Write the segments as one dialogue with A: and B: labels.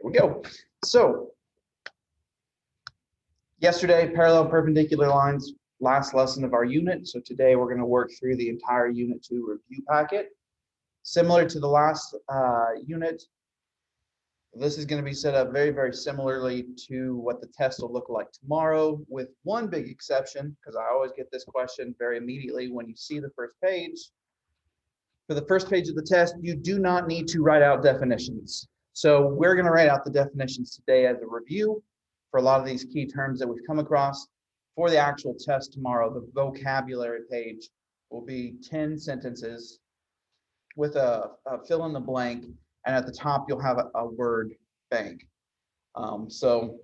A: we go. So yesterday, parallel perpendicular lines, last lesson of our unit. So today we're going to work through the entire Unit 2 review packet. Similar to the last unit, this is going to be set up very, very similarly to what the test will look like tomorrow, with one big exception, because I always get this question very immediately when you see the first page. For the first page of the test, you do not need to write out definitions. So we're going to write out the definitions today as a review for a lot of these key terms that we've come across. For the actual test tomorrow, the vocabulary page will be 10 sentences with a fill in the blank, and at the top you'll have a word bank. So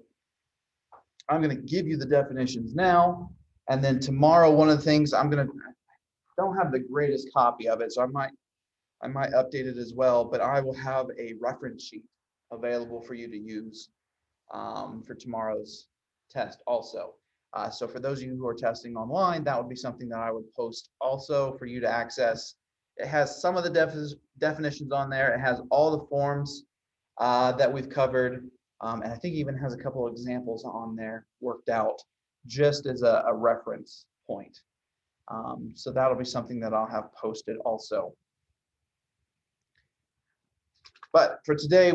A: I'm going to give you the definitions now, and then tomorrow one of the things I don't have the greatest copy of it, so I might update it as well, but I will have a reference sheet available for you to use for tomorrow's test also. So for those of you who are testing online, that would be something that I would post also for you to access. It has some of the definitions on there. It has all the forms that we've covered, and I think even has a couple of examples on there worked out just as a reference point. So that'll be something that I'll have posted also. But for today,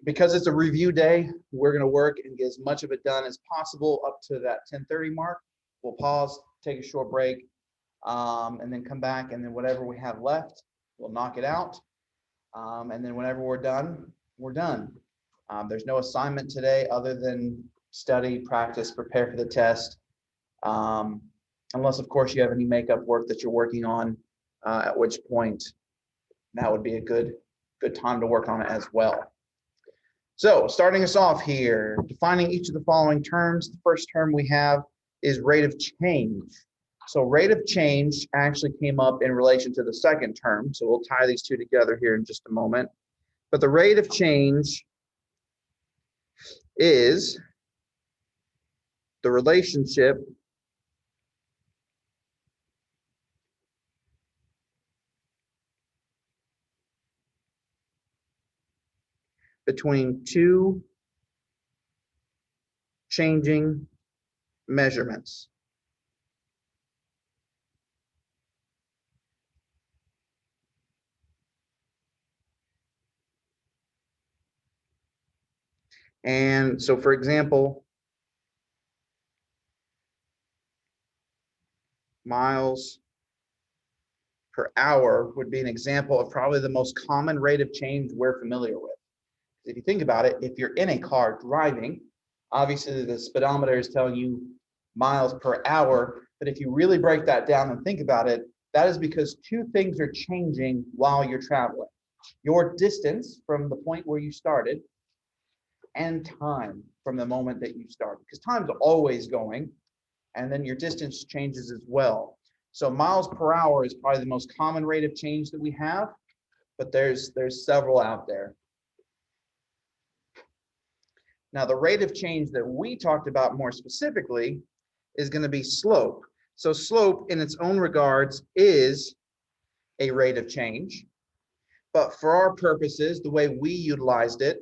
A: because it's a review day, we're going to work and get as much of it done as possible up to that 10:30 mark. We'll pause, take a short break, and then come back, and then whatever we have left, we'll knock it out. And then whenever we're done, we're done. There's no assignment today other than study, practice, prepare for the test. Unless, of course, you have any makeup work that you're working on, at which point that would be a good time to work on it as well. So starting us off here, defining each of the following terms. The first term we have is rate of change. So rate of change actually came up in relation to the second term. So we'll tie these two together here in just a moment. But the rate of change is the relationship between two changing measurements. And so, for example, miles per hour would be an example of probably the most common rate of change we're familiar with. If you think about it, if you're in a car driving, obviously the speedometer is telling you miles per hour, but if you really break that down and think about it, that is because two things are changing while you're traveling. Your distance from the point where you started and time from the moment that you started, because time's always going, and then your distance changes as well. So miles per hour is probably the most common rate of change that we have, but there's several out there. Now, the rate of change that we talked about more specifically is going to be slope. So slope in its own regards is a rate of change, but for our purposes, the way we utilized it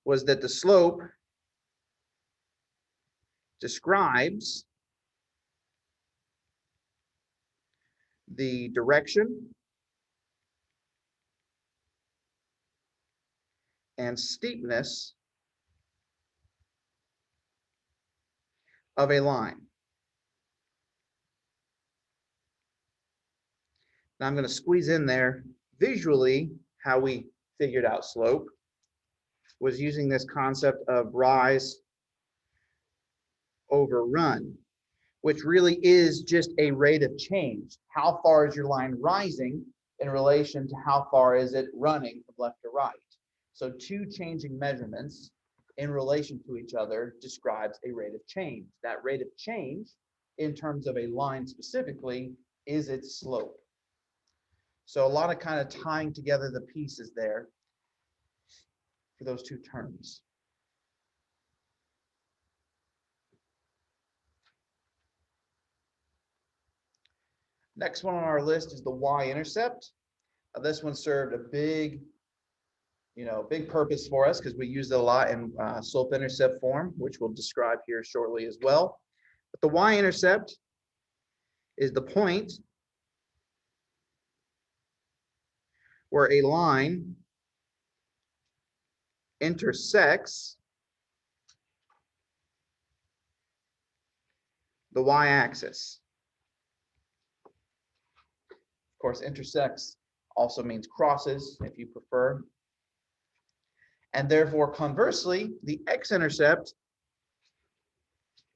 A: was that the slope describes the direction and steepness of a line. Now I'm going to squeeze in there visually how we figured out slope was using this concept of rise over run, which really is just a rate of change. How far is your line rising in relation to how far is it running from left to right? So two changing measurements in relation to each other describes a rate of change. That rate of change, in terms of a line specifically, is its slope. So a lot of kind of tying together the pieces there for those two terms. Next one on our list is the y-intercept. This one served a big big purpose for us because we use it a lot in slope-intercept form, which we'll describe here shortly as well. But the y-intercept is the point where a line intersects the y-axis. Of course, intersects also means crosses, if you prefer. And therefore, conversely, the x-intercept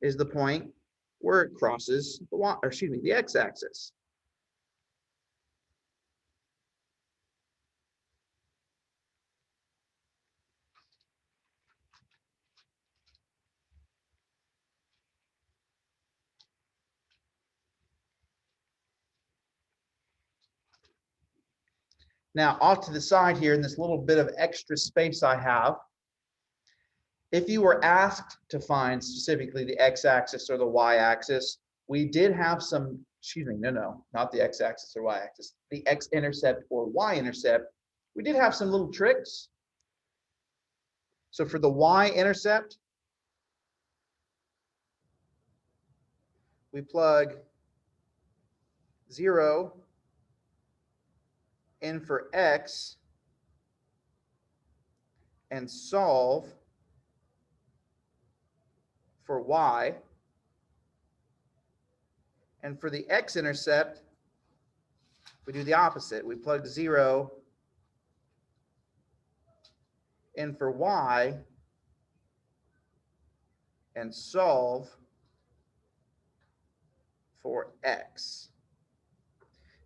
A: is the point where it crosses the x-axis. Now, off to the side here in this little bit of extra space I have, if you were asked to find specifically the x-axis or the y-axis, we did have some, no, not the x-axis or y-axis, the x-intercept or y-intercept. We did have some little tricks. So for the y-intercept, we plug 0 in for x and solve for y. And for the x-intercept, we do the opposite. We plug 0 in for y and solve for x.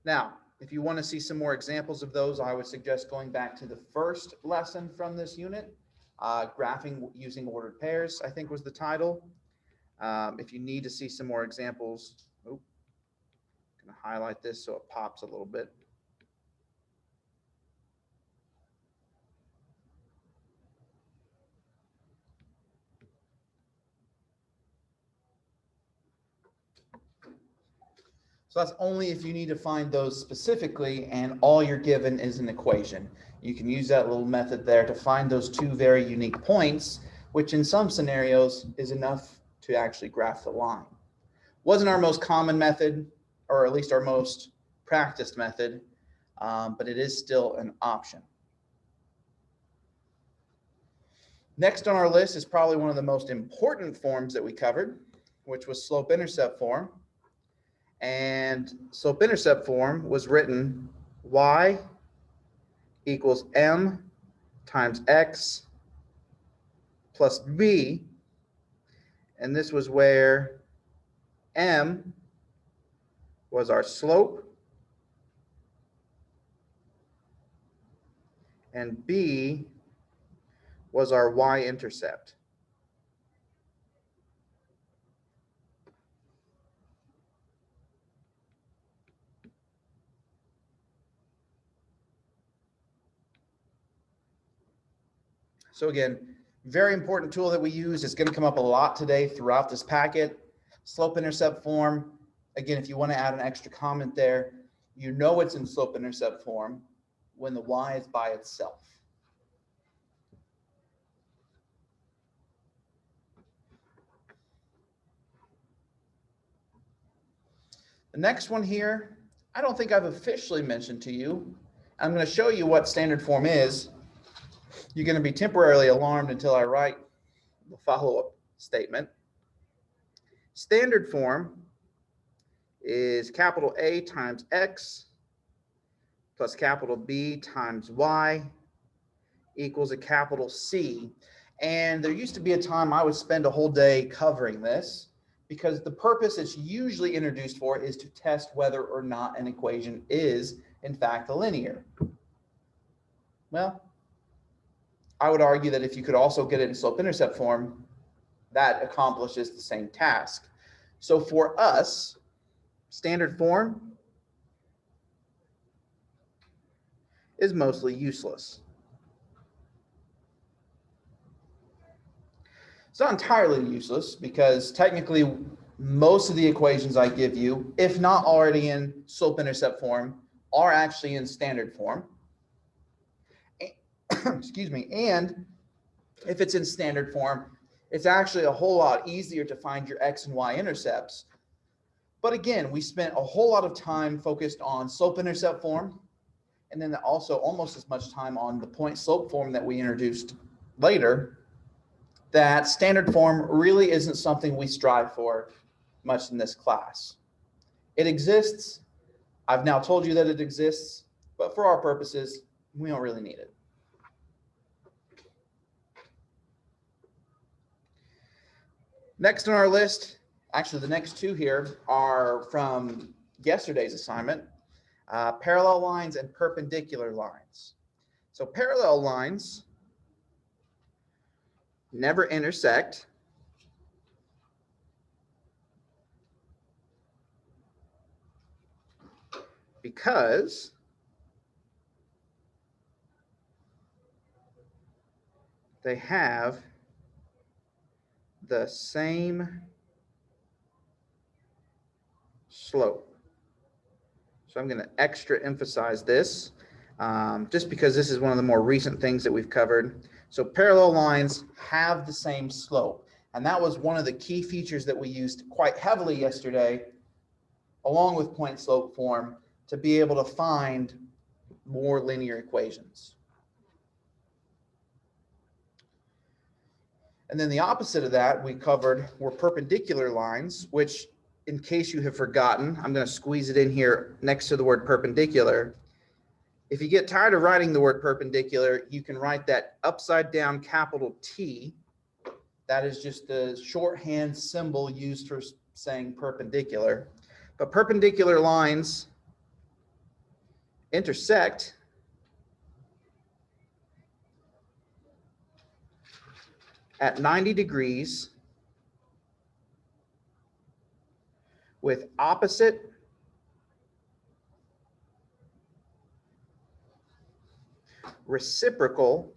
A: Now, if you want to see some more examples of those, I would suggest going back to the first lesson from this unit. Graphing using ordered pairs, I think was the title. If you need to see some more examples, I'm going to highlight this so it pops a little bit. So that's only if you need to find those specifically and all you're given is an equation. You can use that little method there to find those two very unique points, which in some scenarios is enough to actually graph the line. Wasn't our most common method, or at least our most practiced method, but it is still an option. Next on our list is probably one of the most important forms that we covered, which was slope-intercept form. And slope-intercept form was written y equals m times x plus b. And this was where m was our slope and b was our y-intercept. So again, very important tool that we use. It's going to come up a lot today throughout this packet. Slope-intercept form. Again, if you want to add an extra comment there, you know it's in slope-intercept form when the y is by itself. The next one here, I don't think I've officially mentioned to you. I'm going to show you what standard form is. You're going to be temporarily alarmed until I write the follow-up statement. Standard form is capital A times x plus capital B times y equals a capital C. And there used to be a time I would spend a whole day covering this because the purpose it's usually introduced for is to test whether or not an equation is in fact a linear. Well, I would argue that if you could also get it in slope-intercept form, that accomplishes the same task. So for us, standard form is mostly useless. It's not entirely useless because technically most of the equations I give you, if not already in slope-intercept form, are actually in standard form. excuse me, and if it's in standard form, it's actually a whole lot easier to find your x and y intercepts. But again, we spent a whole lot of time focused on slope-intercept form, and then also almost as much time on the point-slope form that we introduced later. That standard form really isn't something we strive for much in this class. It exists. I've now told you that it exists, but for our purposes, we don't really need it. Next on our list, actually the next two here are from yesterday's assignment, parallel lines and perpendicular lines. So parallel lines never intersect. Because they have the same slope. So I'm going to extra emphasize this just because this is one of the more recent things that we've covered. So parallel lines have the same slope. And that was one of the key features that we used quite heavily yesterday, along with point slope form, to be able to find more linear equations. And then the opposite of that we covered were perpendicular lines, which, in case you have forgotten, I'm going to squeeze it in here next to the word perpendicular. If you get tired of writing the word perpendicular, you can write that upside down capital T. That is just the shorthand symbol used for saying perpendicular. But perpendicular lines intersect at 90 degrees with opposite reciprocal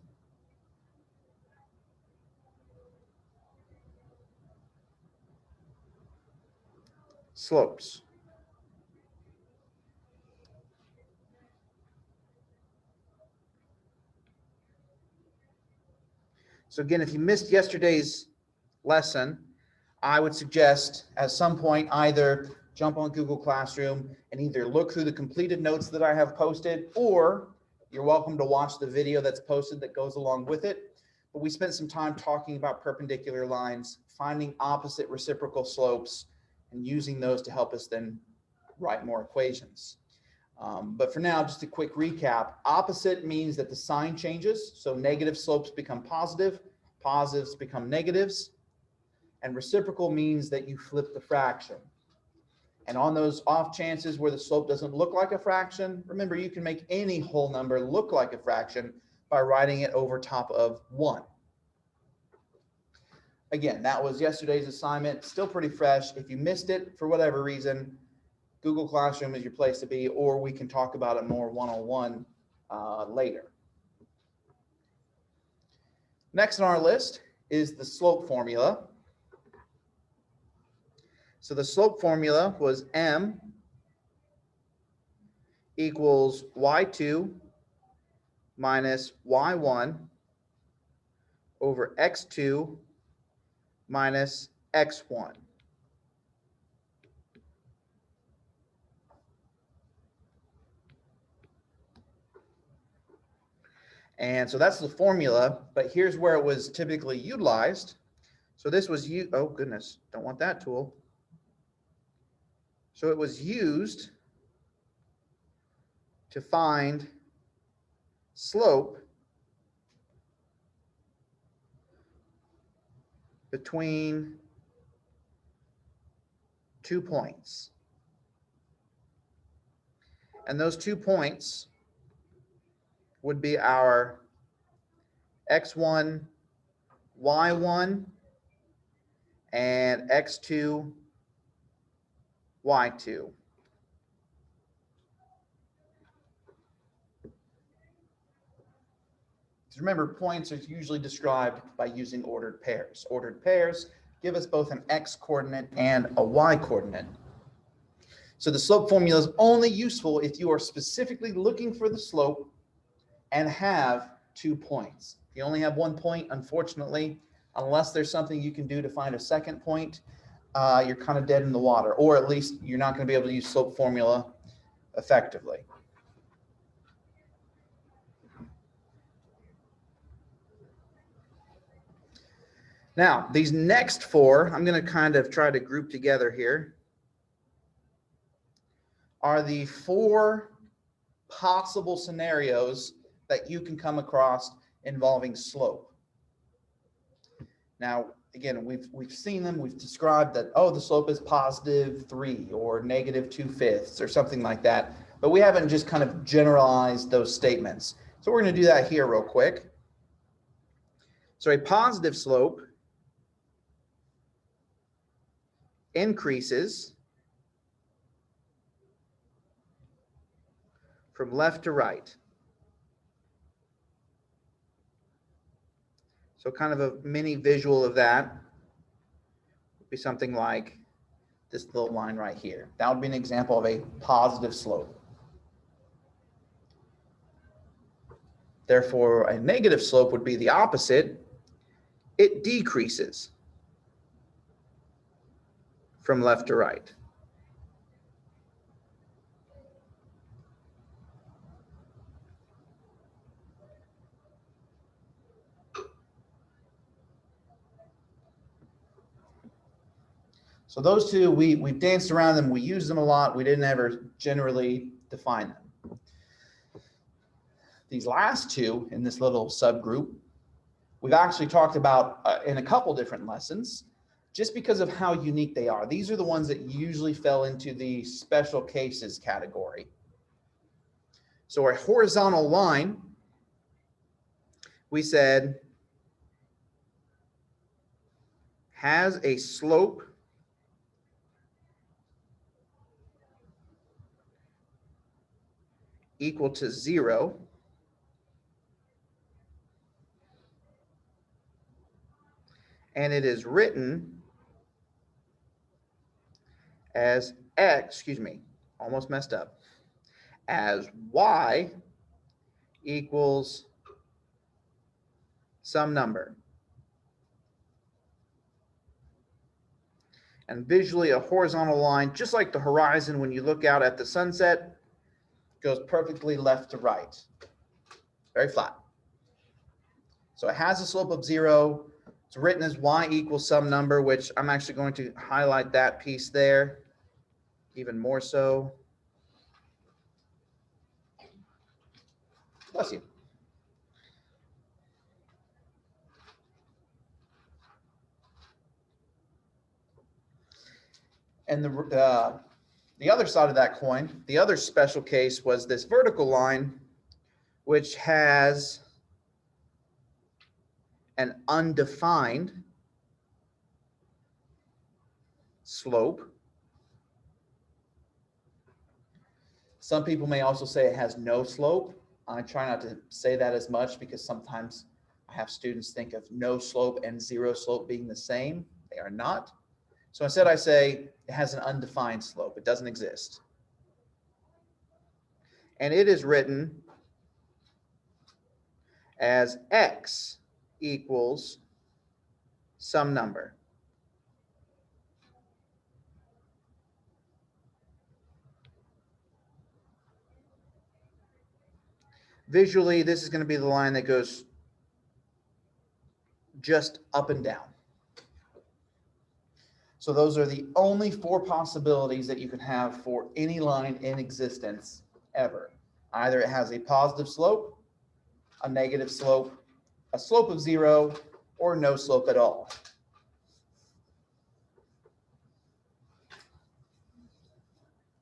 A: slopes. So again, if you missed yesterday's lesson, I would suggest at some point either jump on Google Classroom and either look through the completed notes that I have posted, or you're welcome to watch the video that's posted that goes along with it. But we spent some time talking about perpendicular lines, finding opposite reciprocal slopes, and using those to help us then write more equations. But for now, just a quick recap. Opposite means that the sign changes. So negative slopes become positive, positives become negatives. And reciprocal means that you flip the fraction. And on those off chances where the slope doesn't look like a fraction, remember, you can make any whole number look like a fraction by writing it over top of 1. Again, that was yesterday's assignment, still pretty fresh. If you missed it for whatever reason, Google Classroom is your place to be, or we can talk about it more one-on-one later. Next on our list is the slope formula. So the slope formula was m equals y2 minus y1 over x2 minus x1. And so that's the formula, but here's where it was typically utilized. So this was oh goodness, don't want that tool. So it was used to find slope between 2 points. And those 2 points would be our x1, y1, and x2, y2. Remember, points are usually described by using ordered pairs. Ordered pairs give us both an x coordinate and a y coordinate. So the slope formula is only useful if you are specifically looking for the slope and have 2 points. If you only have 1 point, unfortunately, unless there's something you can do to find a second point, you're kind of dead in the water, or at least you're not going to be able to use slope formula effectively. Now, these next 4, I'm going to kind of try to group together here, are the 4 possible scenarios that you can come across involving slope. Now, again, we've seen them, we've described that, oh, the slope is +3 or -2/5 or something like that, but we haven't just kind of generalized those statements. So we're going to do that here real quick. So a positive slope increases from left to right. So kind of a mini visual of that would be something like this little line right here. That would be an example of a positive slope. Therefore, a negative slope would be the opposite. It decreases from left to right. So those two, we've danced around them, we use them a lot, we didn't ever generally define them. These last 2 in this little subgroup, we've actually talked about in a couple different lessons, just because of how unique they are. These are the ones that usually fell into the special cases category. So a horizontal line, we said, has a slope equal to 0 and it is written as almost messed up, as y equals some number. And visually, a horizontal line, just like the horizon when you look out at the sunset, goes perfectly left to right, very flat. So it has a slope of 0. It's written as y equals some number, which I'm actually going to highlight that piece there even more so. Bless you. And the other side of that coin, the other special case was this vertical line, which has an undefined slope. Some people may also say it has no slope. I try not to say that as much because sometimes I have students think of no slope and 0 slope being the same. They are not. So instead I say it has an undefined slope. It doesn't exist. And it is written as x equals some number. Visually, this is going to be the line that goes just up and down. So those are the only 4 possibilities that you can have for any line in existence ever. Either it has a positive slope, a negative slope, a slope of 0, or no slope at all.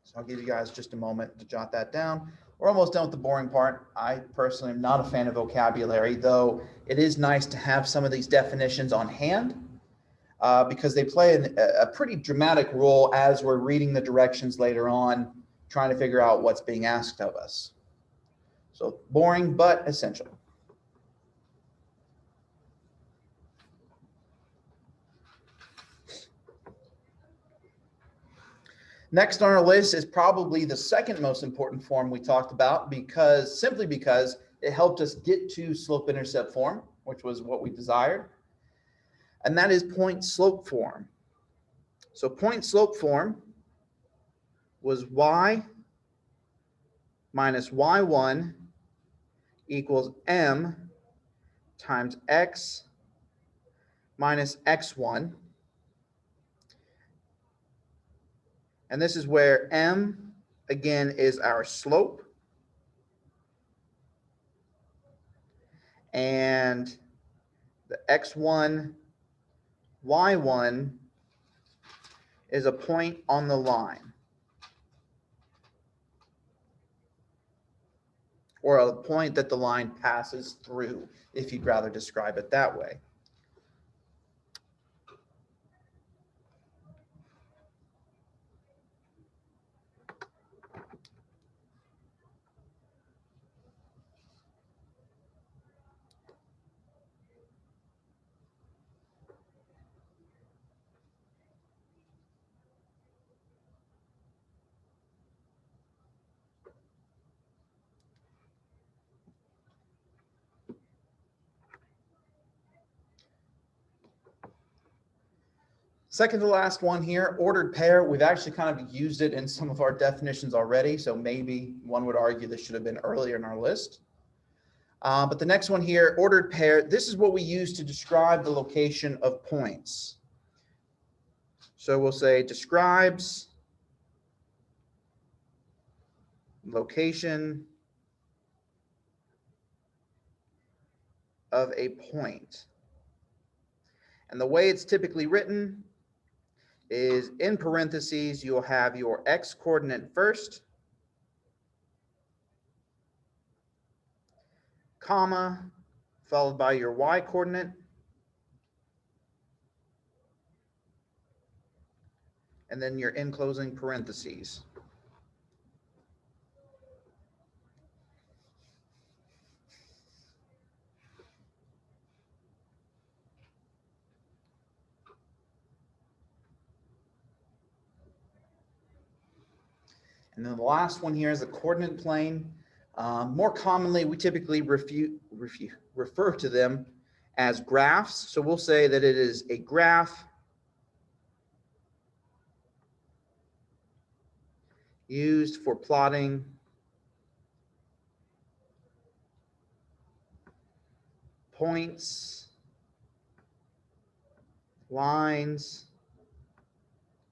A: So I'll give you guys just a moment to jot that down. We're almost done with the boring part. I personally am not a fan of vocabulary, though it is nice to have some of these definitions on hand because they play a pretty dramatic role as we're reading the directions later on, trying to figure out what's being asked of us. So boring, but essential. Next on our list is probably the second most important form we talked about simply because it helped us get to slope-intercept form, which was what we desired. And that is point-slope form. So point-slope form was y minus y1 equals m times x minus x1. And this is where m, again, is our slope. And the x1, y1 is a point on the line, or a point that the line passes through, if you'd rather describe it that way. Second to last one here, ordered pair. We've actually kind of used it in some of our definitions already, so maybe one would argue this should have been earlier in our list. But the next one here, ordered pair, this is what we use to describe the location of points. So we'll say describes location of a point. And the way it's typically written is in parentheses, you'll have your x coordinate first, comma, followed by your y coordinate, and then your enclosing parentheses. And then the last one here is the coordinate plane. More commonly, we typically refer to them as graphs. So we'll say that it is a graph used for plotting points, lines,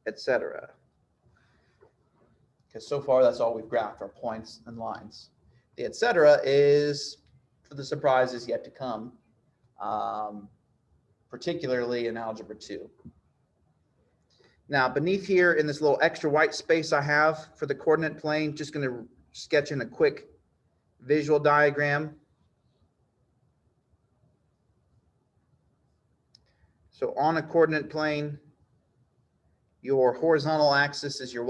A: etc. Because so far that's all we've graphed, are points and lines. The etc. is for the surprises yet to come, particularly in Algebra 2. Now beneath here in this little extra white space I have for the coordinate plane, just going to sketch in a quick visual diagram. So on a coordinate plane, your horizontal axis is your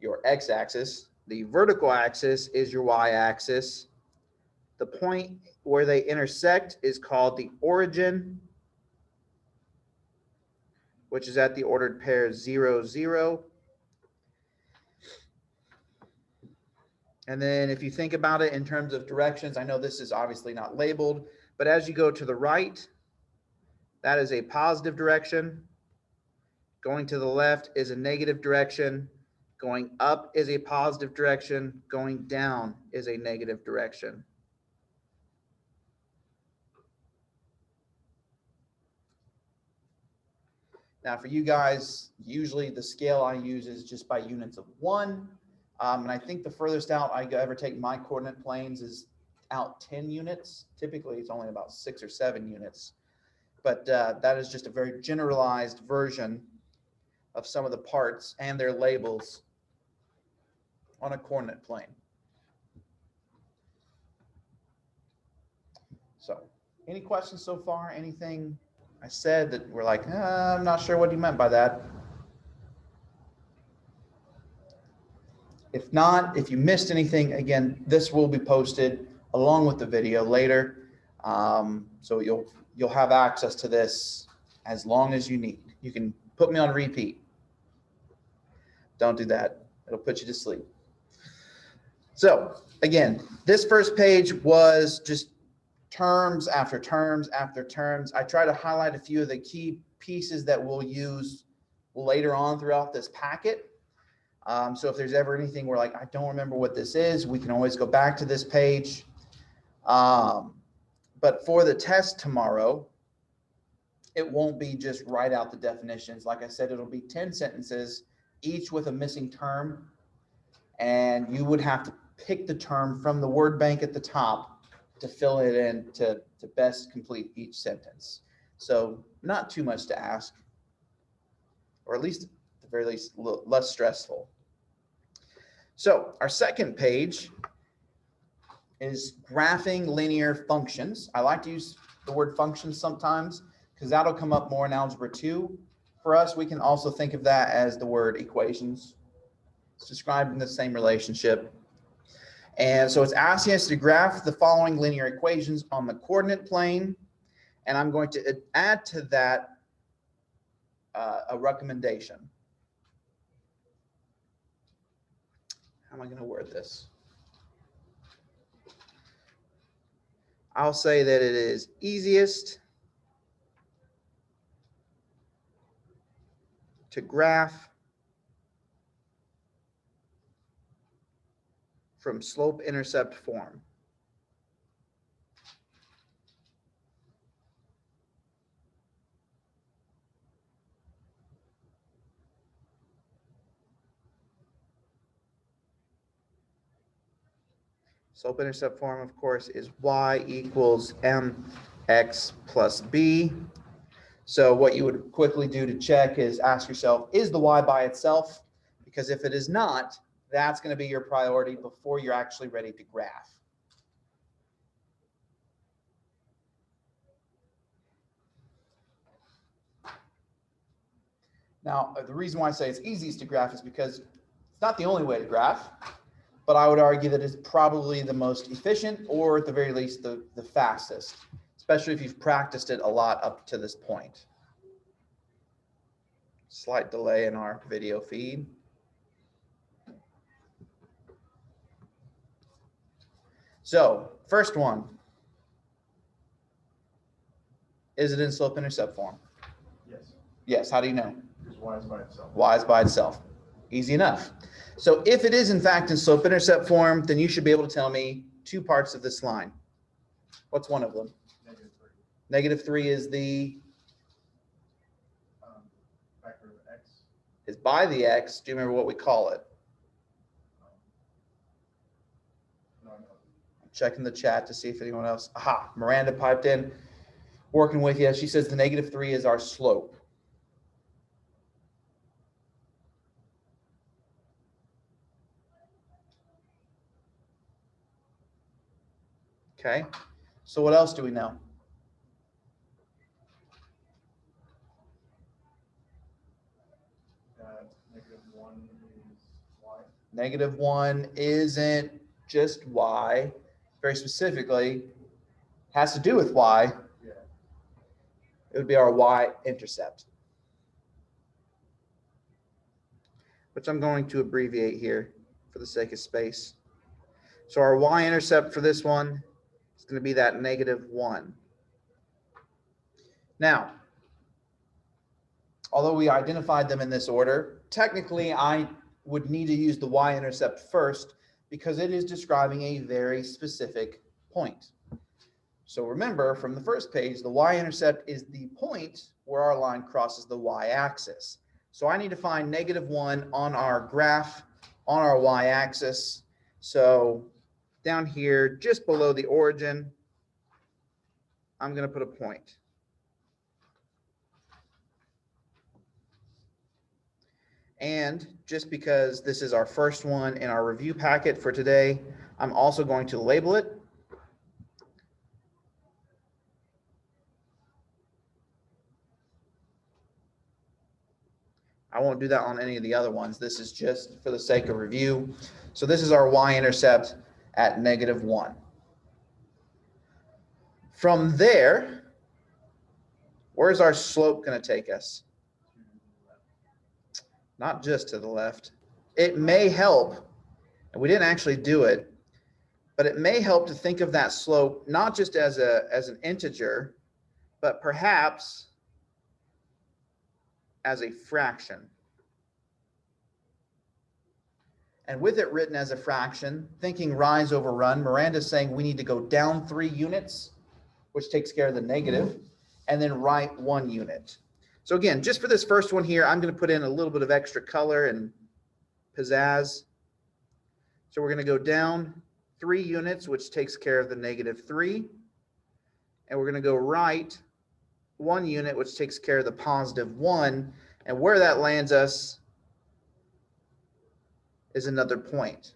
A: your x-axis. The vertical axis is your y-axis. The point where they intersect is called the origin, which is at the ordered pair 0, 0. And then if you think about it in terms of directions, I know this is obviously not labeled, but as you go to the right, that is a positive direction. Going to the left is a negative direction. Going up is a positive direction. Going down is a negative direction. Now for you guys, usually the scale I use is just by units of 1. And I think the furthest out I ever take my coordinate planes is out 10 units. Typically it's only about 6 or 7 units. But that is just a very generalized version of some of the parts and their labels on a coordinate plane. So, any questions so far? Anything I said that we're like, I'm not sure what you meant by that? If not, if you missed anything, again, this will be posted along with the video later. So you'll have access to this as long as you need. You can put me on repeat. Don't do that. It'll put you to sleep. So again, this first page was just terms after terms after terms. I try to highlight a few of the key pieces that we'll use later on throughout this packet. So if there's ever anything where like, I don't remember what this is, we can always go back to this page. But for the test tomorrow, it won't be just write out the definitions. Like I said, it'll be 10 sentences, each with a missing term. And you would have to pick the term from the word bank at the top to fill it in to best complete each sentence. So not too much to ask, or at least at the very least, a little less stressful. So our second page is graphing linear functions. I like to use the word functions sometimes because that'll come up more in Algebra 2. For us, we can also think of that as the word equations. It's described in the same relationship. And so it's asking us to graph the following linear equations on the coordinate plane. And I'm going to add to that a recommendation. How am I going to word this? I'll say that it is easiest to graph from slope-intercept form. Slope-intercept form, of course, is y equals mx plus b. So what you would quickly do to check is ask yourself, is the y by itself? Because if it is not, that's going to be your priority before you're actually ready to graph. Now, the reason why I say it's easiest to graph is because it's not the only way to graph, but I would argue that it's probably the most efficient, or at the very least, the fastest, especially if you've practiced it a lot up to this point. Slight delay in our video feed. So, first one. Is it in slope-intercept form?
B: Yes.
A: Yes. How do you know?
B: Because y is by itself.
A: Y is by itself. Easy enough. So if it is in fact in slope-intercept form, then you should be able to tell me two parts of this line. What's one of them?
B: -3.
A: -3 is the
B: Factor of x.
A: is by the x. Do you remember what we call it?
B: No.
A: I'm checking the chat to see if anyone else. Aha, Miranda piped in, working with you. She says the -3 is our slope. Okay, so what else do we know?
B: -1 is y.
A: -1 isn't just y, very specifically has to do with y.
B: Yeah.
A: It would be our y-intercept, which I'm going to abbreviate here for the sake of space. So our y-intercept for this one is going to be that -1. Now, although we identified them in this order, technically I would need to use the y-intercept first because it is describing a very specific point. So remember from the first page, the y-intercept is the point where our line crosses the y-axis. So I need to find -1 on our graph on our y-axis. So down here, just below the origin, I'm going to put a point. And just because this is our first one in our review packet for today, I'm also going to label it. I won't do that on any of the other ones. This is just for the sake of review. So this is our y-intercept at -1. From there, where's our slope going to take us? Not just to the left. It may help And we didn't actually do it, but it may help to think of that slope not just as an integer, but perhaps as a fraction. And with it written as a fraction, thinking rise over run, Miranda's saying we need to go down 3 units, which takes care of the negative, and then write 1 unit. So again, just for this first one here, I'm going to put in a little bit of extra color and pizzazz. So we're going to go down 3 units, which takes care of the negative 3. And we're going to go right 1 unit, which takes care of the positive 1. And where that lands us is another point.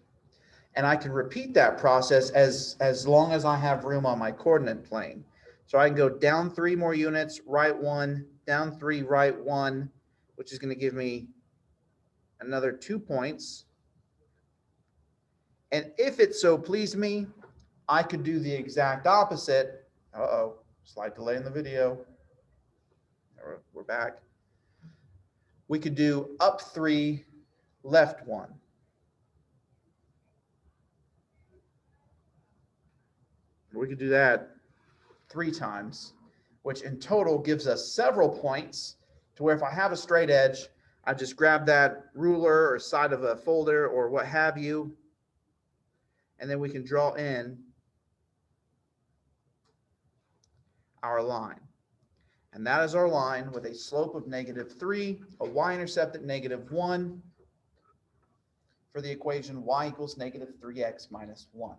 A: And I can repeat that process as long as I have room on my coordinate plane. So I can go down 3 more units, right 1, down 3, right 1, which is going to give me another 2 points. And if it so pleased me, I could do the exact opposite. Uh-oh, slight delay in the video. We're back. We could do up 3, left 1. We could do that 3 times, which in total gives us several points to where if I have a straight edge, I just grab that ruler or side of a folder or what have you, and then we can draw in our line. And that is our line with a slope of -3, a y-intercept at -1 for the equation y equals -3x minus 1.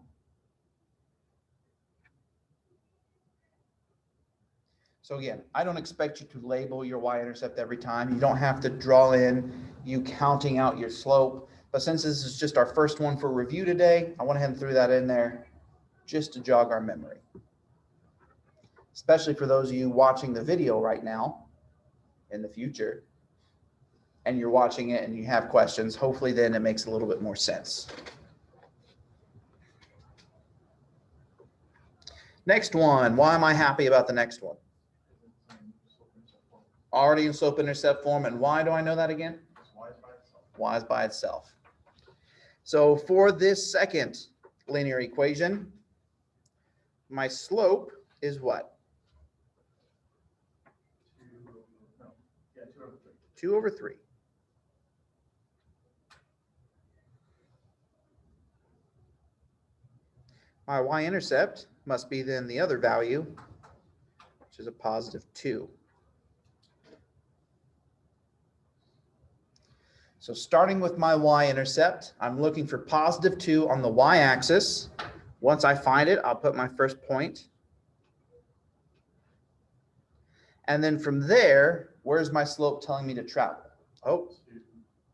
A: So again, I don't expect you to label your y-intercept every time. You don't have to draw in you counting out your slope. But since this is just our first one for review today, I went ahead and threw that in there just to jog our memory. Especially for those of you watching the video right now in the future, and you're watching it and you have questions, hopefully then it makes a little bit more sense. Next one, why am I happy about the next one? Already in slope-intercept form, and why do I know that again? Y is by itself. So for this second linear equation, my slope is what? 2 over 3. My y-intercept must be then the other value, which is a +2. So starting with my y-intercept, I'm looking for +2 on the y-axis. Once I find it, I'll put my first point. And then from there, where's my slope telling me to travel? Oh,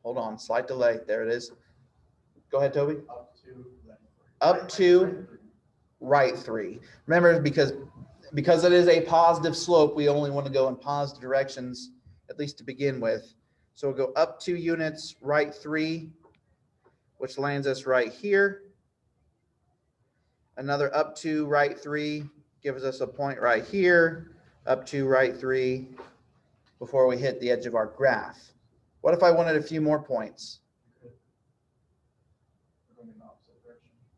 A: hold on, slight delay. There it is. Go ahead, Toby. Up to right 3. Remember, because it is a positive slope, we only want to go in positive directions, at least to begin with. So we'll go up 2 units, right 3, which lands us right here. Another up 2, right 3 gives us a point right here. Up 2, right 3 before we hit the edge of our graph. What if I wanted a few more points?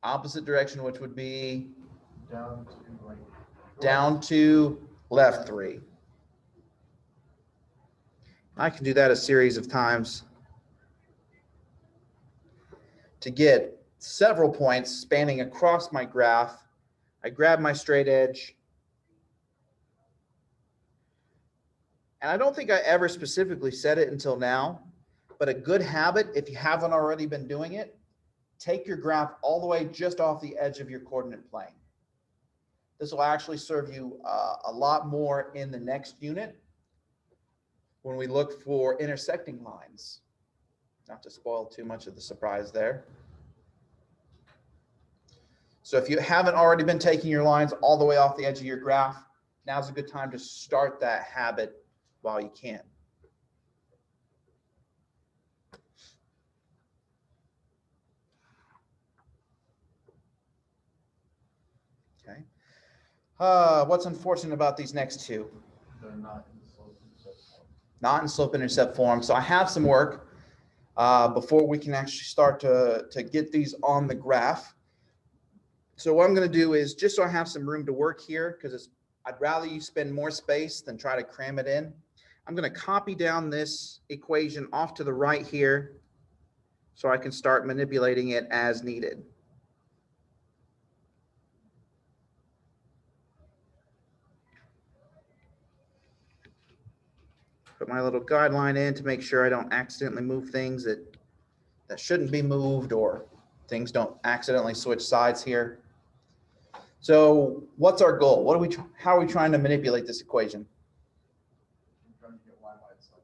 A: Opposite direction, which would be down to left 3. I can do that a series of times to get several points spanning across my graph. I grab my straight edge. And I don't think I ever specifically said it until now, but a good habit, if you haven't already been doing it, take your graph all the way just off the edge of your coordinate plane. This will actually serve you a lot more in the next unit when we look for intersecting lines. Not to spoil too much of the surprise there. So if you haven't already been taking your lines all the way off the edge of your graph, now's a good time to start that habit while you can. Okay. What's unfortunate about these next two?
B: They're not in slope-intercept form.
A: Not in slope-intercept form. So I have some work. before we can actually start to get these on the graph. So what I'm going to do is, just so I have some room to work here, because I'd rather you spend more space than try to cram it in. I'm going to copy down this equation off to the right here so I can start manipulating it as needed. Put my little guideline in to make sure I don't accidentally move things that shouldn't be moved, or things don't accidentally switch sides here. So what's our goal? How are we trying to manipulate this equation?
B: I'm trying to get y by itself.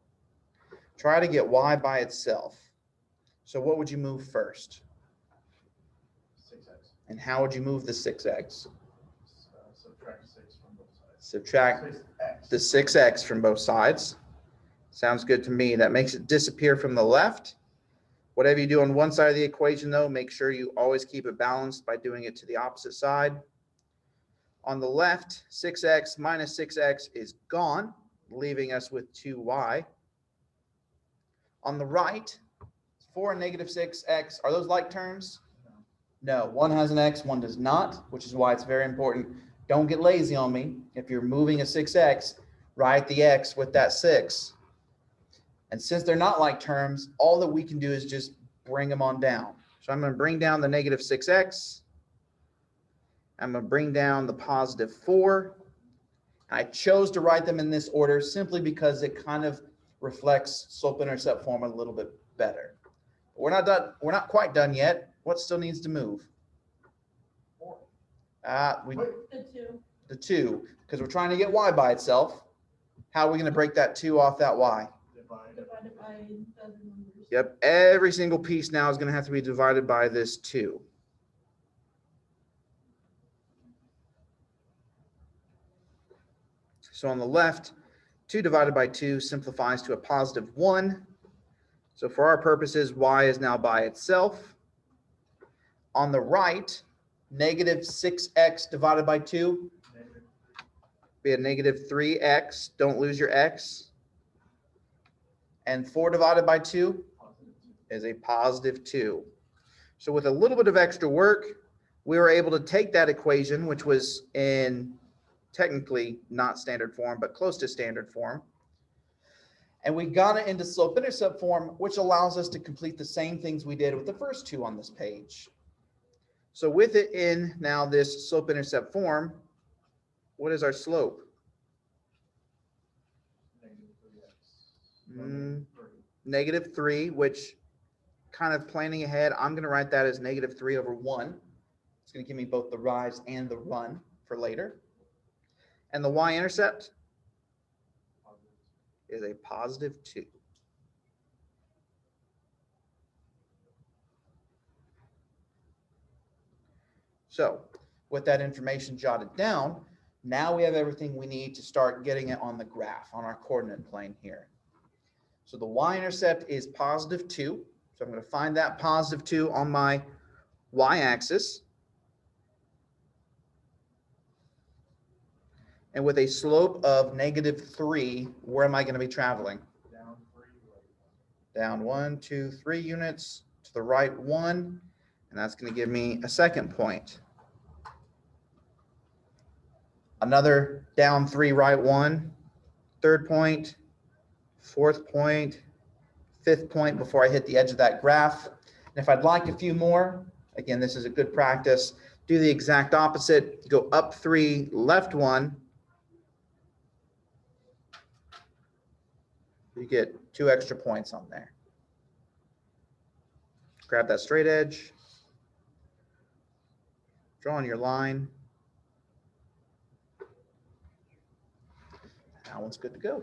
A: Try to get y by itself. So what would you move first?
B: 6x.
A: And how would you move the 6x?
B: Subtract 6 from both sides.
A: Subtract
B: 6x.
A: the 6x from both sides. Sounds good to me. That makes it disappear from the left. Whatever you do on one side of the equation, though, make sure you always keep it balanced by doing it to the opposite side. On the left, 6x minus 6x is gone, leaving us with 2y. On the right, 4 and negative 6x, are those like terms? No, one has an x, one does not, which is why it's very important. Don't get lazy on me. If you're moving a 6x, write the x with that 6. And since they're not like terms, all that we can do is just bring them on down. So I'm going to bring down the negative 6x. I'm going to bring down the positive 4. I chose to write them in this order simply because it kind of reflects slope-intercept form a little bit better. But we're not done. We're not quite done yet. What still needs to move?
B: 4.
A: The 2, because we're trying to get y by itself. How are we going to break that 2 off that y?
C: Divided by the other numbers.
A: Yep, every single piece now is going to have to be divided by this 2. So on the left, 2 divided by 2 simplifies to a positive 1. So for our purposes, y is now by itself. On the right, negative 6x divided by 2 be a negative 3x. Don't lose your x. And 4 divided by 2 is a positive 2. So with a little bit of extra work, we were able to take that equation, which was in technically not standard form, but close to standard form, and we got it into slope-intercept form, which allows us to complete the same things we did with the first 2 on this page. So with it in now this slope-intercept form, what is our slope? Negative 3, which, kind of planning ahead, I'm going to write that as negative 3 over 1. It's going to give me both the rise and the run for later. And the y-intercept is a positive 2. So with that information jotted down, now we have everything we need to start getting it on the graph, on our coordinate plane here. So the y-intercept is positive 2. So I'm going to find that positive 2 on my y-axis. And with a slope of negative 3, where am I going to be traveling?
B: Down 3.
A: Down 1, 2, 3 units to the right 1. And that's going to give me a second point. Another down 3, right 1. Third point, fourth point, fifth point before I hit the edge of that graph. And if I'd like a few more, again, this is a good practice, do the exact opposite. Go up 3, left 1. You get 2 extra points on there. Grab that straight edge. Draw on your line. That one's good to go.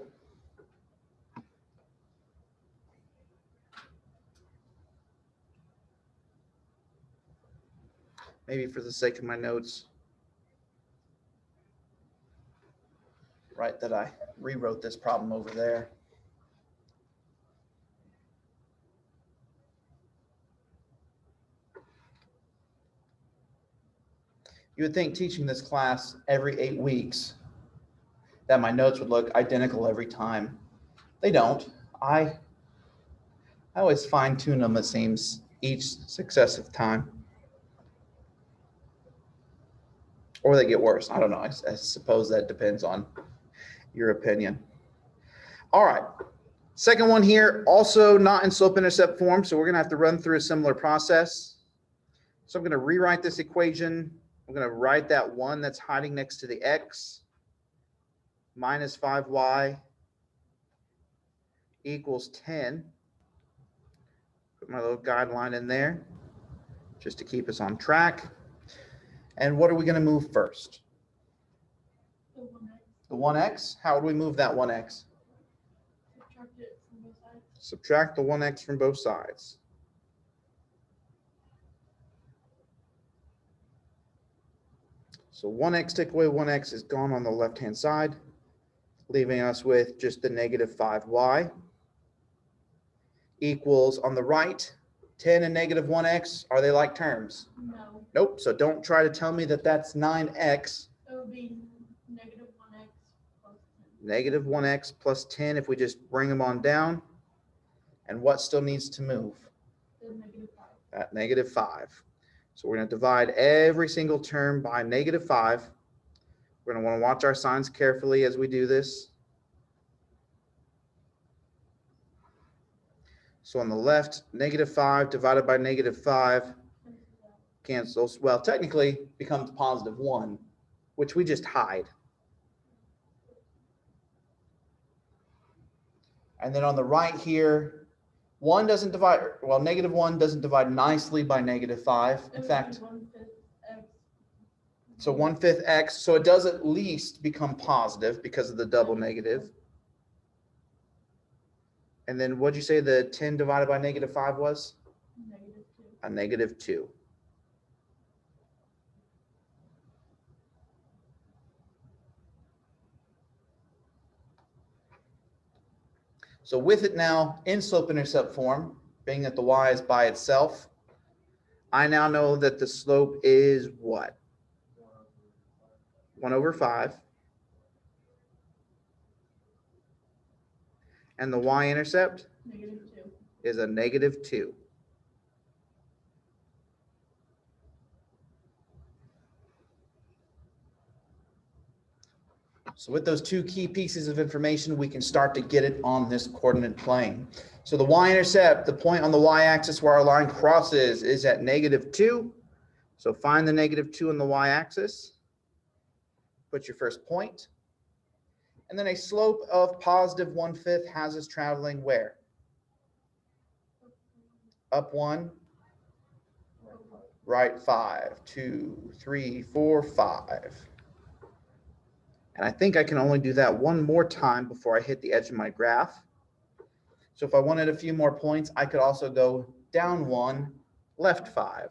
A: Maybe for the sake of my notes, right, that I rewrote this problem over there. You would think teaching this class every 8 weeks that my notes would look identical every time. They don't. I I always fine tune them, it seems, each successive time. Or they get worse. I don't know. I suppose that depends on your opinion. All right. Second one here, also not in slope-intercept form, so we're going to have to run through a similar process. So I'm going to rewrite this equation. I'm going to write that 1 that's hiding next to the x minus 5y equals 10. Put my little guideline in there just to keep us on track. And what are we going to move first?
C: The 1x.
A: The 1x? How would we move that 1x?
C: Subtract it from both sides.
A: Subtract the 1x from both sides. So 1x take away 1x is gone on the left-hand side, leaving us with just the negative 5y equals on the right, 10 and negative 1x, are they like terms?
C: No,
A: Nope, so don't try to tell me that that's 9x.
C: it would be negative 1x plus 10.
A: Negative 1x plus 10 if we just bring them on down. And what still needs to move?
C: The negative 5.
A: At negative 5. So we're going to divide every single term by negative 5. We're going to want to watch our signs carefully as we do this. So on the left, negative 5 divided by negative 5 cancels. Well, technically becomes positive 1, which we just hide. And then on the right here, 1 doesn't divide, well, negative 1 doesn't divide nicely by negative 5. In fact,
C: 1/5 x.
A: so 1/5 x, so it does at least become positive because of the double negative. And then what'd you say the 10 divided by negative 5 was?
C: Negative 2.
A: A negative 2. So with it now in slope-intercept form, being that the y is by itself, I now know that the slope is what? 1 over 5. And the y-intercept
C: Negative 2.
A: is a negative 2. So with those two key pieces of information, we can start to get it on this coordinate plane. So the y-intercept, the point on the y-axis where our line crosses, is at negative 2. So find the negative 2 on the y-axis. Put your first point. And then a slope of positive 1/5 has us traveling where? Up 1, right 5, 2, 3, 4, 5. And I think I can only do that one more time before I hit the edge of my graph. So if I wanted a few more points, I could also go down 1, left 5.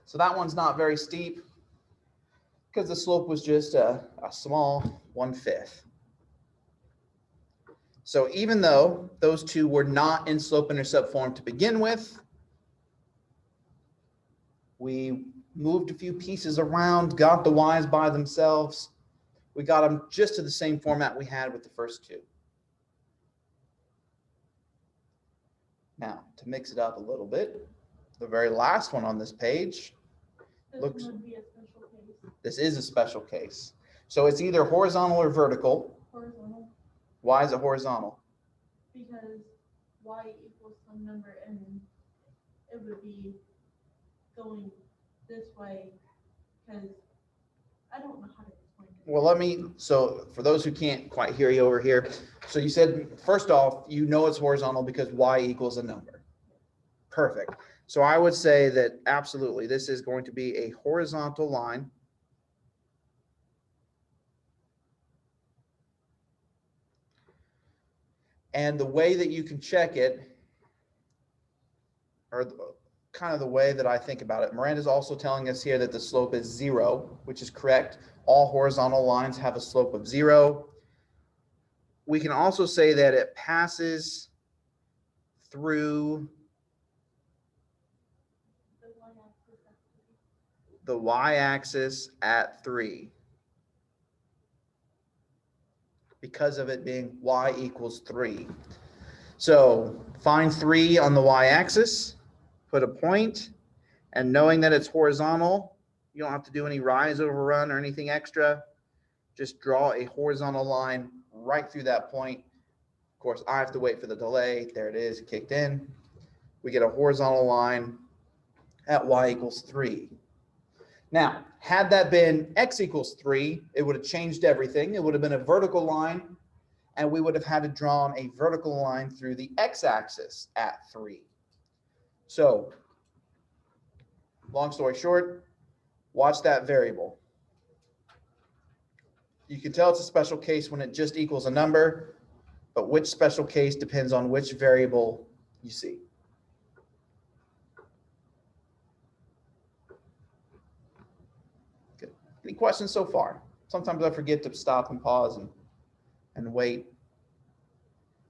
A: So that one's not very steep because the slope was just a small 1/5. So even though those two were not in slope-intercept form to begin with, we moved a few pieces around, got the y's by themselves. We got them just to the same format we had with the first two. Now, to mix it up a little bit, the very last one on this page,
C: This
A: Looks-
C: would be a special case.
A: this is a special case. So it's either horizontal or vertical.
C: Horizontal,
A: Why is it horizontal?
C: because y equals some number and it would be going this way, because I don't know how to explain it.
A: Well, so for those who can't quite hear you over here, so you said, first off, you know it's horizontal because y equals a number. Perfect. So I would say that absolutely, this is going to be a horizontal line. And the way that you can check it, or kind of the way that I think about it, Miranda's also telling us here that the slope is 0, which is correct. All horizontal lines have a slope of 0. We can also say that it passes through
C: The y-axis
A: the y-axis
C: at 3.
A: at 3. Because of it being y equals 3. So find 3 on the y-axis, put a point, and knowing that it's horizontal, you don't have to do any rise over run or anything extra. Just draw a horizontal line right through that point. Of course, I have to wait for the delay. There it is, it kicked in. We get a horizontal line at y equals 3. Now, had that been x equals 3, it would have changed everything. It would have been a vertical line, and we would have had to draw a vertical line through the x-axis at 3. So, long story short, watch that variable. You can tell it's a special case when it just equals a number, but which special case depends on which variable you see. Good. Any questions so far? Sometimes I forget to stop and pause and wait,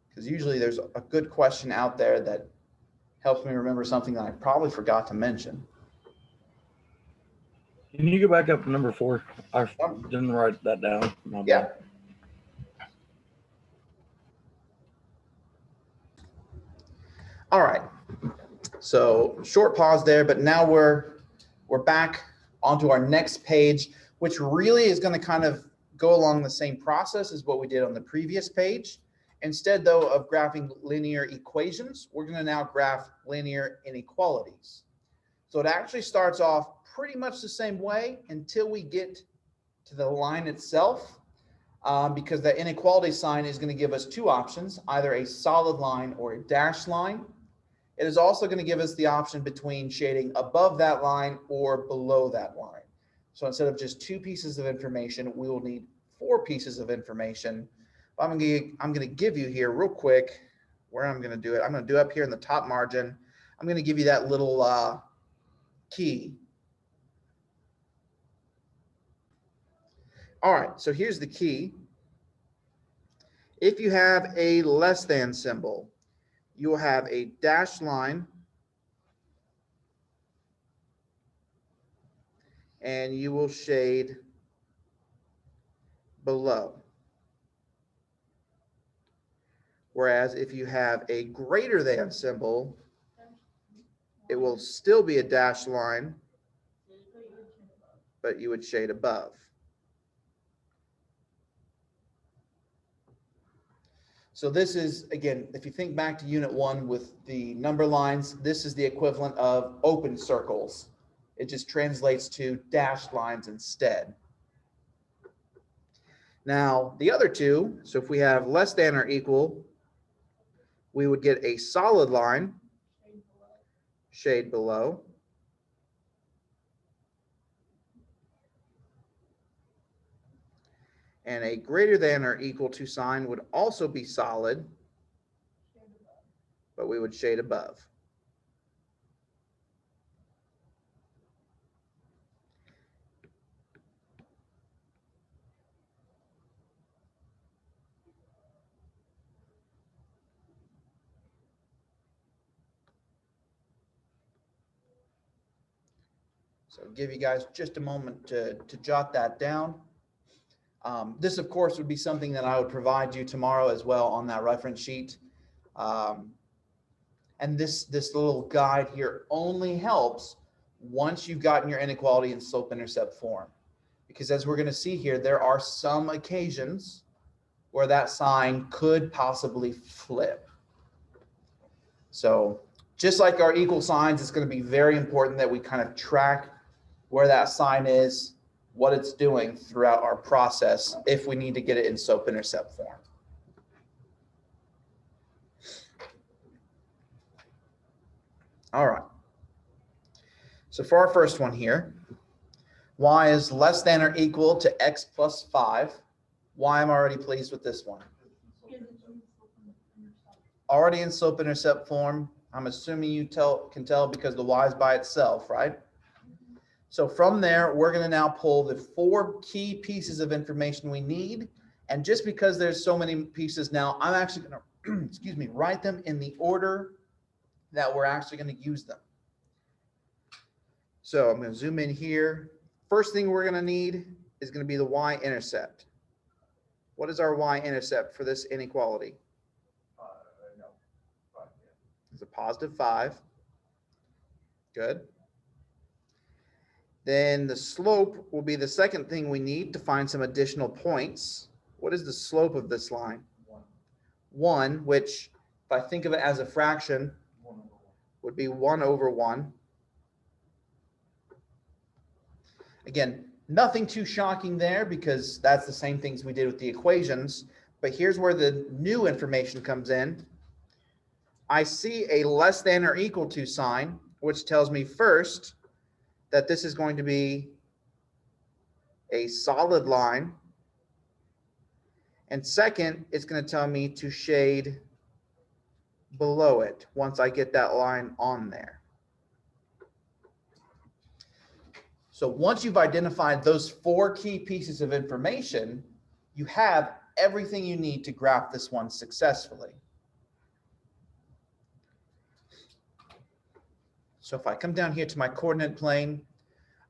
A: because usually there's a good question out there that helps me remember something that I probably forgot to mention.
D: Can you go back up to number 4? I didn't write that down. My bad.
A: Yeah. All right. So short pause there, but now we're back onto our next page, which really is going to kind of go along the same process as what we did on the previous page. Instead, though, of graphing linear equations, we're going to now graph linear inequalities. So it actually starts off pretty much the same way until we get to the line itself, because the inequality sign is going to give us two options, either a solid line or a dashed line. It is also going to give us the option between shading above that line or below that line. So instead of just 2 pieces of information, we will need 4 pieces of information. I'm going to give you here real quick where I'm going to do it. I'm going to do up here in the top margin. I'm going to give you that little key. All right, so here's the key. If you have a less than symbol, you will have a dashed line and you will shade below. Whereas if you have a greater than symbol, it will still be a dashed line, but you would shade above. So this is, again, if you think back to Unit 1 with the number lines, this is the equivalent of open circles. It just translates to dashed lines instead. Now, the other two, so if we have less than or equal, we would get a solid line, shade below. And a greater than or equal to sign would also be solid, but we would shade above. So I'll give you guys just a moment to jot that down. This, of course, would be something that I would provide you tomorrow as well on that reference sheet. And this little guide here only helps once you've gotten your inequality in slope-intercept form. Because as we're going to see here, there are some occasions where that sign could possibly flip. So just like our equal signs, it's going to be very important that we kind of track where that sign is, what it's doing throughout our process if we need to get it in slope-intercept form. All right. So for our first one here, y is less than or equal to x plus 5. Y, I'm already pleased with this one. Already in slope-intercept form. I'm assuming you can tell because the y is by itself, right? So from there, we're going to now pull the 4 key pieces of information we need. And just because there's so many pieces now, I'm actually going to, excuse me, write them in the order that we're actually going to use them. So I'm going to zoom in here. First thing we're going to need is going to be the y-intercept. What is our y-intercept for this inequality?
B: No, 5, yeah.
A: It's a positive 5. Good. Then the slope will be the second thing we need to find some additional points. What is the slope of this line?
B: 1.
A: 1, which if I think of it as a fraction,
B: 1/1.
A: would be 1/1. Again, nothing too shocking there because that's the same things we did with the equations. But here's where the new information comes in. I see a less than or equal to sign, which tells me first that this is going to be a solid line. And second, it's going to tell me to shade below it once I get that line on there. So once you've identified those 4 key pieces of information, you have everything you need to graph this one successfully. So if I come down here to my coordinate plane,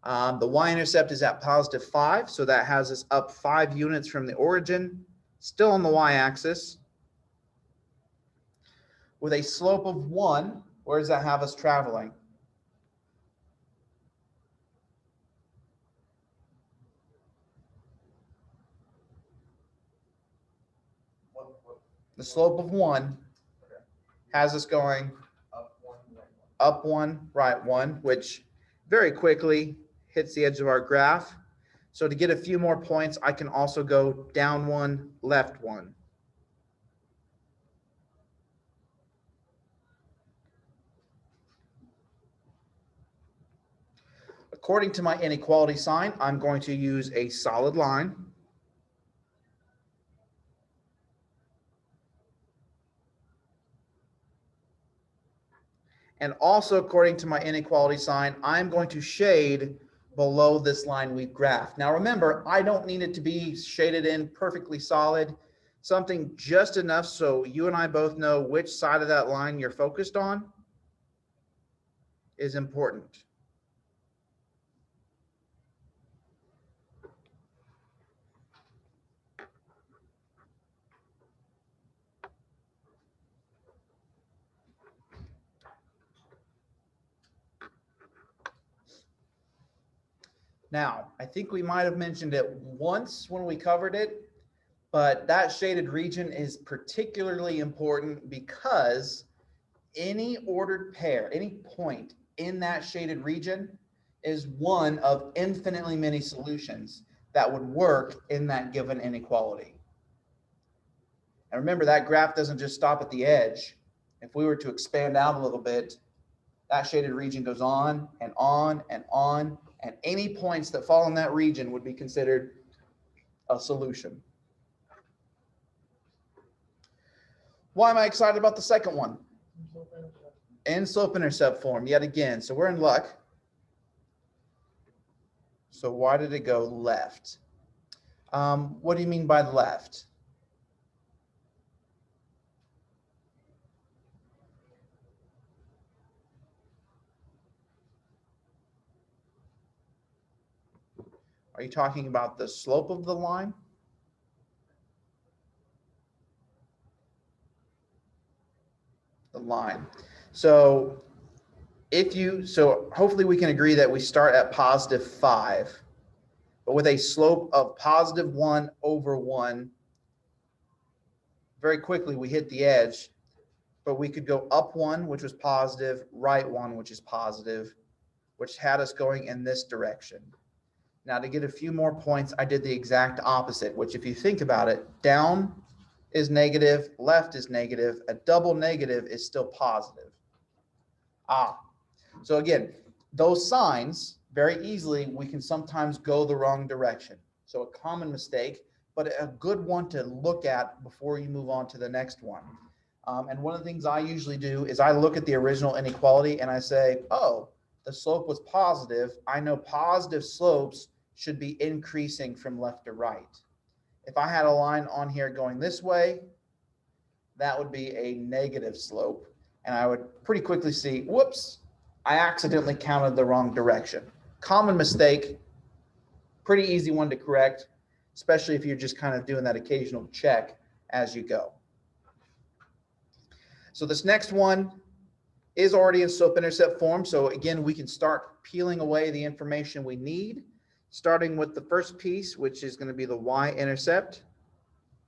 A: the y-intercept is at positive 5, so that has us up 5 units from the origin, still on the y-axis. With a slope of 1, where does that have us traveling?
B: What?
A: The slope of 1
B: Okay.
A: has us going
B: Up 1, right 1.
A: up 1, right 1, which very quickly hits the edge of our graph. So to get a few more points, I can also go down 1, left 1. According to my inequality sign, I'm going to use a solid line. And also according to my inequality sign, I'm going to shade below this line we've graphed. Now remember, I don't need it to be shaded in perfectly solid, something just enough so you and I both know which side of that line you're focused on is important. Now, I think we might have mentioned it once when we covered it, but that shaded region is particularly important because any ordered pair, any point in that shaded region is one of infinitely many solutions that would work in that given inequality. And remember, that graph doesn't just stop at the edge. If we were to expand out a little bit, that shaded region goes on and on and on, and any points that fall in that region would be considered a solution. Why am I excited about the second one? In slope-intercept form, yet again. So we're in luck. So why did it go left? What do you mean by left? Are you talking about the slope of the line? The line. So hopefully we can agree that we start at positive 5, but with a slope of positive 1/1, very quickly we hit the edge, but we could go up 1, which was positive, right 1, which is positive, which had us going in this direction. Now to get a few more points, I did the exact opposite, which if you think about it, down is negative, left is negative, a double negative is still positive. So again, those signs, very easily, we can sometimes go the wrong direction. So a common mistake, but a good one to look at before you move on to the next one. And one of the things I usually do is I look at the original inequality and I say, oh, the slope was positive. I know positive slopes should be increasing from left to right. If I had a line on here going this way, that would be a negative slope. and I would pretty quickly see, whoops, I accidentally counted the wrong direction. Common mistake, pretty easy one to correct, especially if you're just kind of doing that occasional check as you go. So this next one is already in slope-intercept form. So again, we can start peeling away the information we need, starting with the first piece, which is going to be the y-intercept,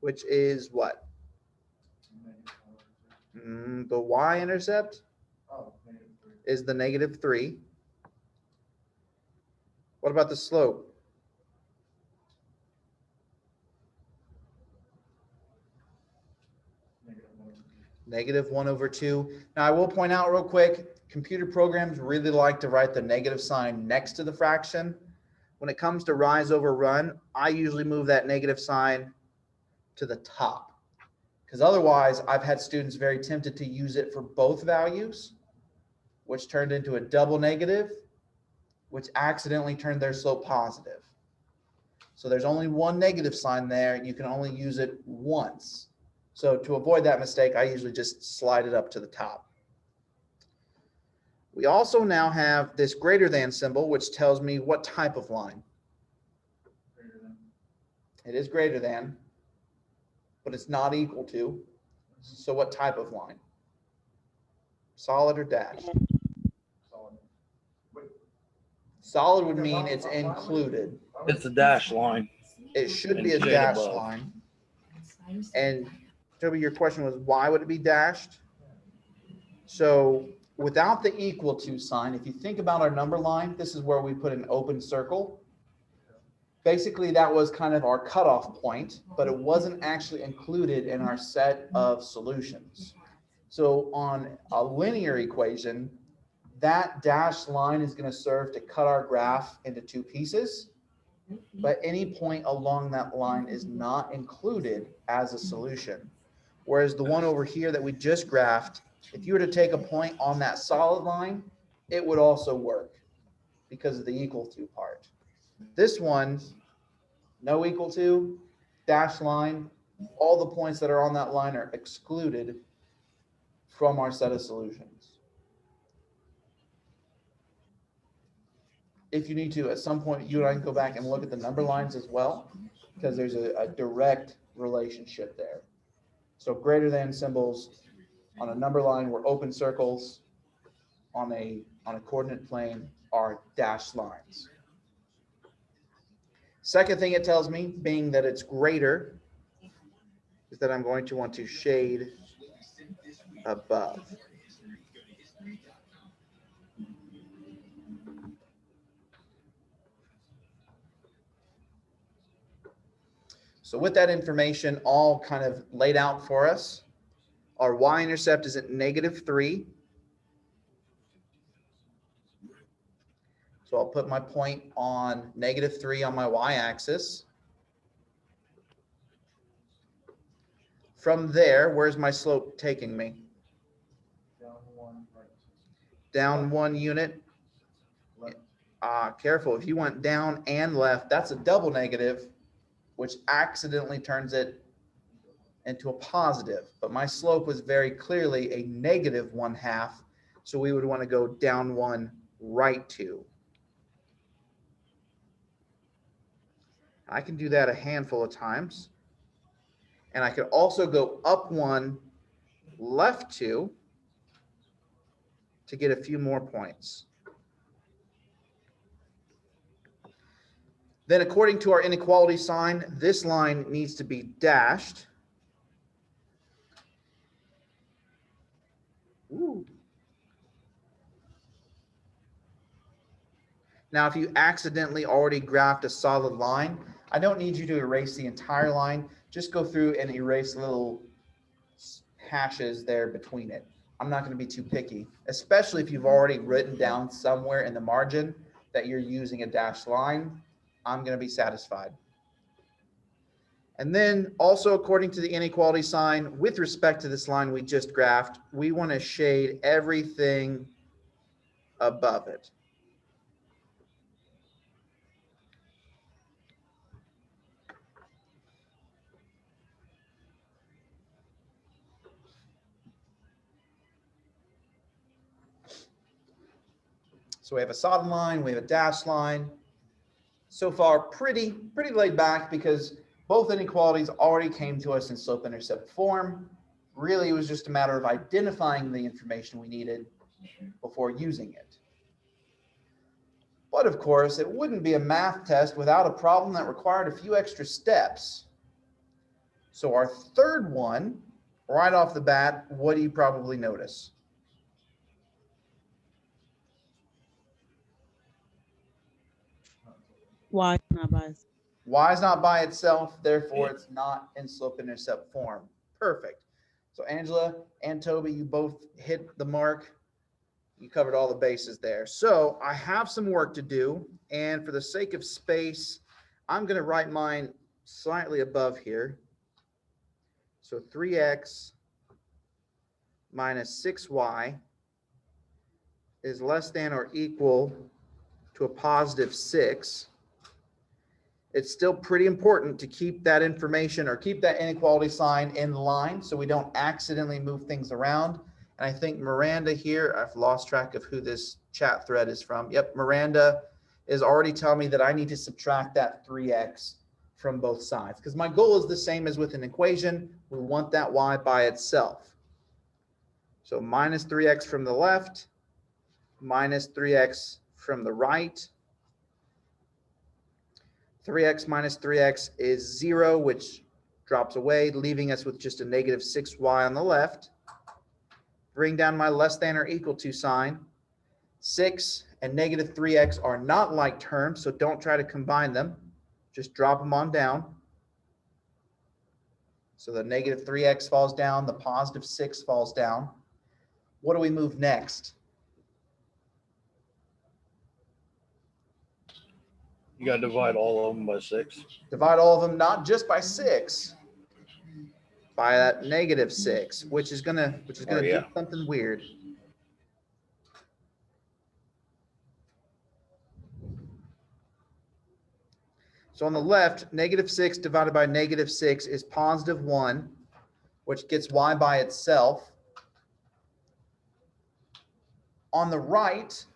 A: which is what? The y-intercept
B: Oh, -3.
A: is the -3. What about the slope? -1/2. Now I will point out real quick, computer programs really like to write the negative sign next to the fraction. When it comes to rise over run, I usually move that negative sign to the top, because otherwise I've had students very tempted to use it for both values, which turned into a double negative, which accidentally turned their slope positive. So there's only one negative sign there. You can only use it once. So to avoid that mistake, I usually just slide it up to the top. We also now have this greater than symbol, which tells me what type of line.
B: Greater than.
A: It is greater than, but it's not equal to. So what type of line? Solid or dashed?
B: Solid. Wait,
A: Solid would mean it's included.
D: It's a dash line.
A: It should be
D: And
A: a
D: shade
A: dashed
D: above.
A: line. And Toby, your question was, why would it be dashed? So without the equal to sign, if you think about our number line, this is where we put an open circle. Basically, that was kind of our cutoff point, but it wasn't actually included in our set of solutions. So on a linear equation, that dashed line is going to serve to cut our graph into two pieces, but any point along that line is not included as a solution. Whereas the one over here that we just graphed, if you were to take a point on that solid line, it would also work because of the equal to part. This one, no equal to, dash line, all the points that are on that line are excluded from our set of solutions. If you need to, at some point, you and I can go back and look at the number lines as well, because there's a direct relationship there. So greater than symbols on a number line were open circles, on a coordinate plane are dashed lines. Second thing it tells me, being that it's greater, is that I'm going to want to shade above. So with that information all kind of laid out for us, our y-intercept is at -3. So I'll put my point on -3 on my y-axis. From there, where's my slope taking me?
B: down 1, right.
A: Down 1 unit.
B: Left.
A: Careful, if you went down and left, that's a double negative, which accidentally turns it into a positive. But my slope was very clearly a -1/2. So we would want to go down 1, right 2. I can do that a handful of times. And I could also go up 1, left 2 to get a few more points. Then according to our inequality sign, this line needs to be dashed. Ooh. Now, if you accidentally already graphed a solid line, I don't need you to erase the entire line. Just go through and erase little hashes there between it. I'm not going to be too picky, especially if you've already written down somewhere in the margin that you're using a dashed line. I'm going to be satisfied. And then also according to the inequality sign, with respect to this line we just graphed, we want to shade everything above it. So we have a solid line, we have a dashed line. So far, pretty laid back because both inequalities already came to us in slope-intercept form. Really, it was just a matter of identifying the information we needed before using it. But of course, it wouldn't be a math test without a problem that required a few extra steps. So our third one, right off the bat, what do you probably notice?
E: Y not by itself.
A: Y is not by itself, therefore it's not in slope-intercept form. Perfect. So Angela and Toby, you both hit the mark. You covered all the bases there. So I have some work to do, and for the sake of space, I'm going to write mine slightly above here. So 3x minus 6y is less than or equal to a positive 6. It's still pretty important to keep that information or keep that inequality sign in line so we don't accidentally move things around. And I think Miranda here, I've lost track of who this chat thread is from. Yep, Miranda is already telling me that I need to subtract that 3x from both sides because my goal is the same as with an equation. We want that y by itself. So minus 3x from the left, minus 3x from the right. 3x minus 3x is 0, which drops away, leaving us with just a negative 6y on the left. Bring down my less than or equal to sign. 6 and negative 3x are not like terms, so don't try to combine them. Just drop them on down. So the negative 3x falls down, the positive 6 falls down. What do we move next?
D: You got to divide all of them by 6.
A: Divide all of them not just by 6, by that negative 6, which is gonna do something weird. So on the left, negative 6 divided by negative 6 is positive 1, which gets y by itself. On the right,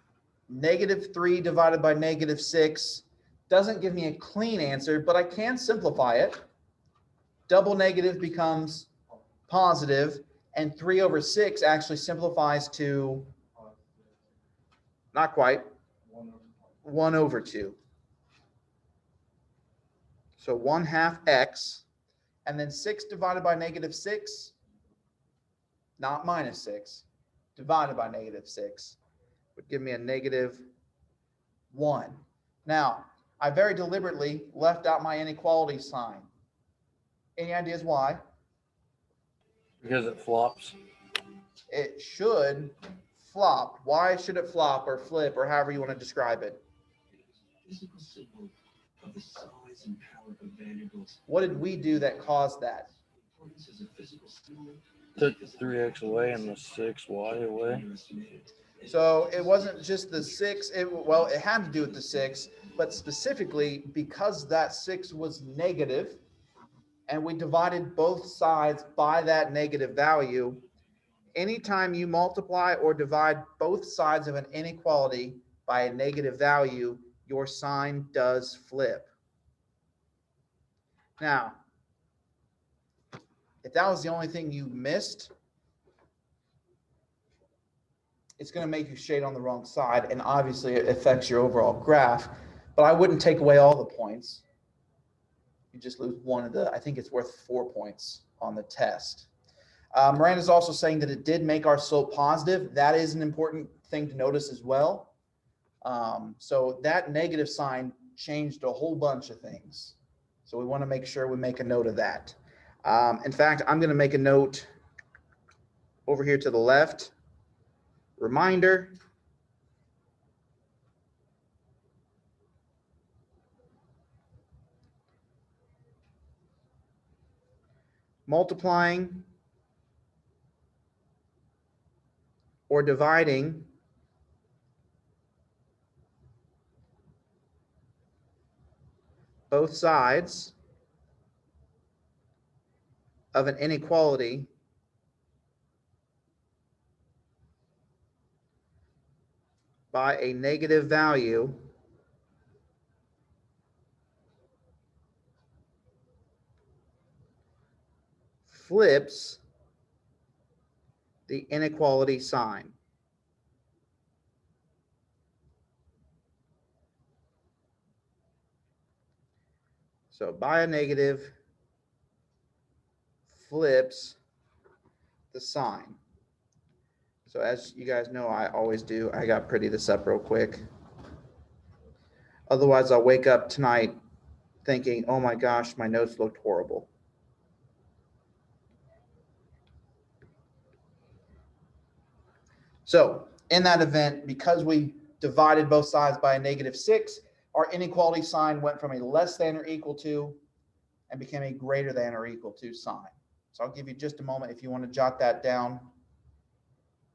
A: negative 3 divided by negative 6 doesn't give me a clean answer, but I can simplify it. Double negative becomes positive, and 3 over 6 actually simplifies to, not quite, 1 over 2. So 1/2 x, and then 6 divided by negative 6, not minus 6, divided by negative 6 would give me a negative 1. Now, I very deliberately left out my inequality sign. Any ideas why?
D: Because it flops.
A: It should flop. Why should it flop or flip or however you want to describe it? What did we do that caused that?
D: Took the 3x away and the 6y away.
A: So it wasn't just the 6, well, it had to do with the 6, but specifically because that 6 was negative and we divided both sides by that negative value, anytime you multiply or divide both sides of an inequality by a negative value, your sign does flip. Now, if that was the only thing you missed, it's going to make you shade on the wrong side, and obviously it affects your overall graph, but I wouldn't take away all the points. You just lose one of the, I think it's worth 4 points on the test. Miranda's also saying that it did make our slope positive. That is an important thing to notice as well. So that negative sign changed a whole bunch of things. So we want to make sure we make a note of that. In fact, I'm going to make a note over here to the left. Reminder. Multiplying or dividing both sides of an inequality by a negative value flips the inequality sign. So by a negative flips the sign. So as you guys know, I always do. I got pretty this up real quick. Otherwise, I'll wake up tonight thinking, oh my gosh, my notes looked horrible. So in that event, because we divided both sides by a -6, our inequality sign went from a less than or equal to and became a greater than or equal to sign. So I'll give you just a moment if you want to jot that down.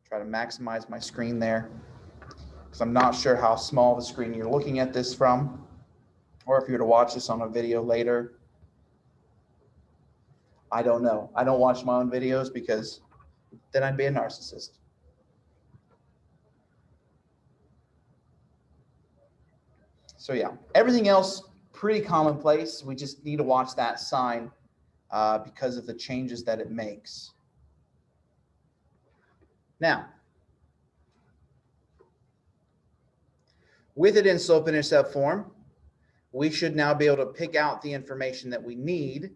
A: Try to maximize my screen there, because I'm not sure how small of a screen you're looking at this from, or if you were to watch this on a video later. I don't know. I don't watch my own videos because then I'd be a narcissist. So yeah, everything else pretty commonplace. We just need to watch that sign because of the changes that it makes. Now, with it in slope-intercept form, we should now be able to pick out the information that we need.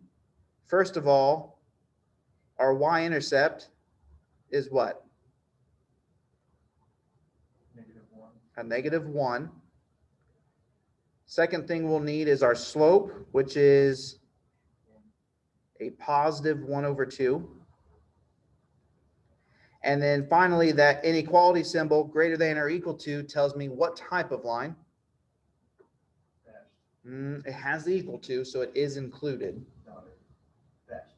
A: First of all, our y-intercept is what?
B: -1.
A: A -1. Second thing we'll need is our slope, which is a +1/2. And then finally, that inequality symbol greater than or equal to tells me what type of line.
B: Dash.
A: It has the equal to, so it is included.
B: Dotted. Dash.